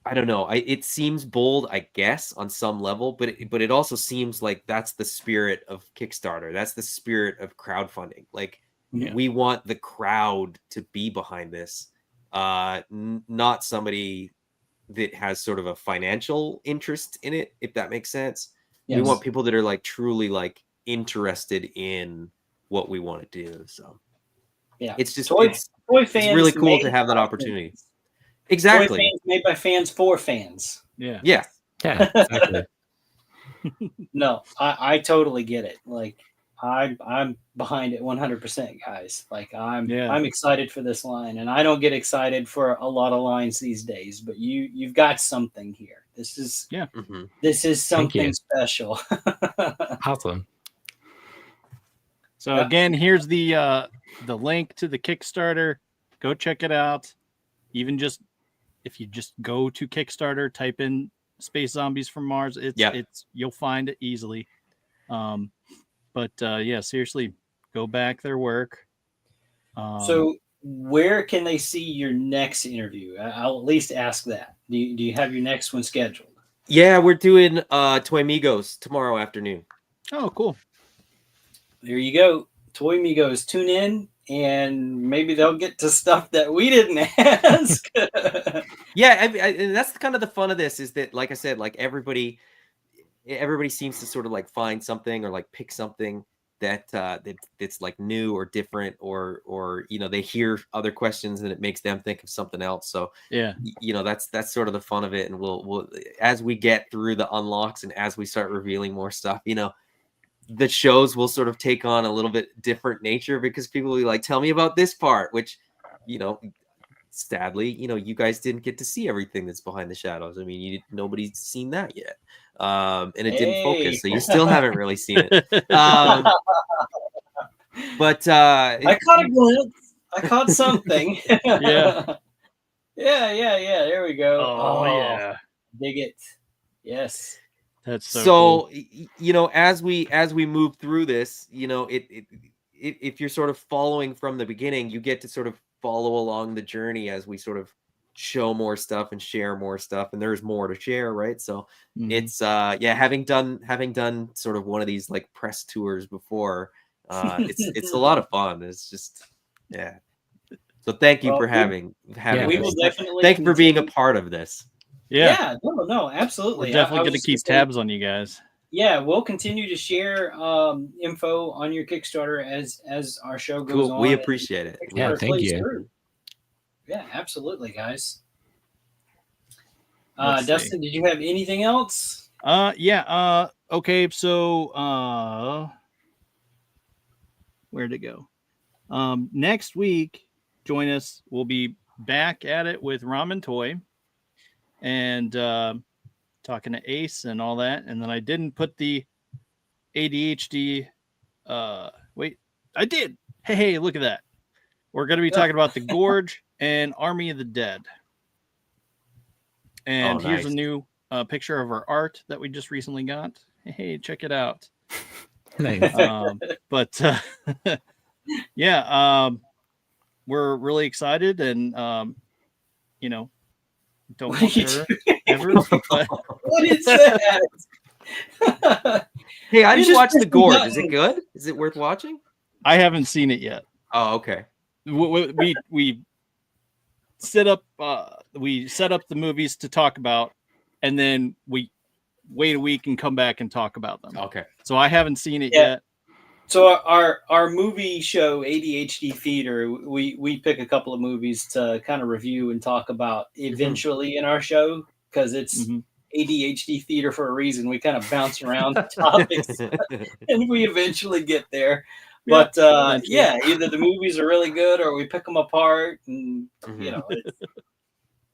I don't know. It seems bold, I guess, on some level, but it also seems like that's the spirit of Kickstarter. That's the spirit of crowdfunding. Like, we want the crowd to be behind this, not somebody that has sort of a financial interest in it, if that makes sense. Yes. We want people that are like truly like interested in what we want to do. So yeah, it's just it's really cool to have that opportunity. Fans. Exactly. Toy fans made by fans for fans. Yeah. Yeah. Yeah. Exactly. No, I totally get it. Like, I'm behind it 100%, guys. Like, I'm excited for this line, and I don't get excited for a lot of lines these days. But you've got something here. This is this is something special. Awesome. So again, here's the link to the Kickstarter. Go check it out. Even just if you just go to Kickstarter, type in Space Zombies from Mars, it's you'll find it easily. But seriously, go back their work. So where can they see your next interview? I'll at least ask that. Do you have your next one scheduled? Yeah, we're doing Toy Migos tomorrow afternoon. Oh, cool. There you go. Toy Migos, tune in, and maybe they'll get to stuff that we didn't ask. Yeah, and that's kind of the fun of this, is that, like I said, like, everybody seems to sort of like find something, or like pick something that's like new or different, or they hear other questions and it makes them think of something else. So that's sort of the fun of it. And we'll as we get through the unlocks and as we start revealing more stuff, the shows will sort of take on a little bit different nature, because people will be like, tell me about this part, which sadly, you guys didn't get to see everything that's behind the shadows. I mean, nobody's seen that yet. And it didn't focus, so you still haven't really seen it. But I caught a glimpse. I caught something. Yeah. There we go. Oh yeah, dig it. Yes. That's so cool. As we move through this, if you're sort of following from the beginning, you get to sort of follow along the journey as we sort of show more stuff and share more stuff, and there's more to share, right? So it's having done sort of one of these like press tours before, it's a lot of fun. It's just so thank you for having we will definitely thank you for being a part of this. No, absolutely. We're definitely going to keep tabs on you guys. Yeah, we'll continue to share info on your Kickstarter as our show goes on. We appreciate it. Yeah, thank you. Through. Yeah, absolutely, guys. Dustin, did you have anything else? Okay, so where'd it go? Next week, join us. We'll be back at it with Ramen Toy and talking to Ace and all that. And then I didn't put the ADHD. Wait, I did. Hey, look at that. We're going to be talking about the Gorge and Army of the Dead. And here's a nice. new picture of our art that we just recently got. Hey, check it out. Nice. But we're really excited, and you know, don't What are want you her doing? ever. But What is that? Hey, I You didn't just watch The pressed the Gorge. Is it button. good? Is it worth watching? I haven't seen it yet. Oh, okay. We set up the movies to talk about, and then we wait a week and come back and talk about them. Okay. So I haven't seen it Yeah. yet. So our movie show ADHD Theater, we pick a couple of movies to kind of review and talk about eventually in our show, because it's ADHD Theater for a reason. We kind of bounce around topics and we eventually get there. But yeah, either the movies are really good or we pick them apart, and you know,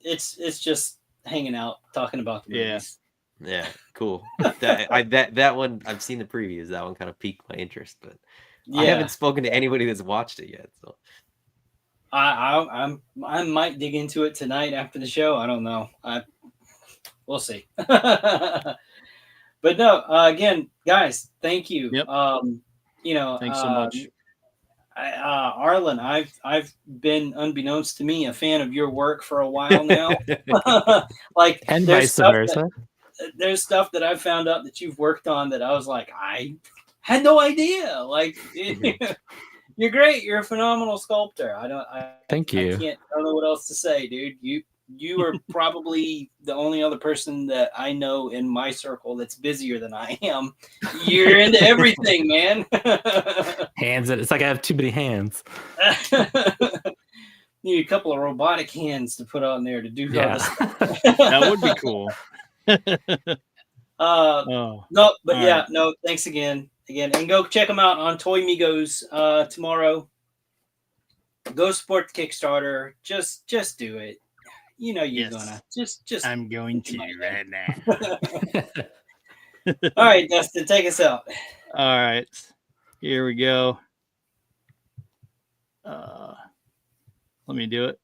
it's just hanging out talking about the movies. Yeah, cool. That one, I've seen the previews. That one kind of piqued my interest, but I haven't spoken to anybody that's watched it yet. So I might dig into it tonight after the show. I don't know. We'll see. But no, again, guys, thank you. Yep. You know, Thanks so much. Arlen, I've been, unbeknownst to me, a fan of your work for a while now. Like, And there's vice versa. there's stuff that I've found out that you've worked on that I was like, I had no idea. Like, you're great. You're a phenomenal sculptor. Thank you. I don't know what else to say, dude. You are probably the only other person that I know in my circle that's busier than I am. You're into everything, man. Hands. It's like I have too many hands. Need a couple of robotic hands to put on there to do all this stuff. That would be cool. No, but all yeah, right. no, thanks again, and go check them out on Toy Migos tomorrow. Go support the Kickstarter. Just do it. You know you're gonna. Just I'm going to right now. All right, Dustin, take us out. All right. Here we go. Let me do it.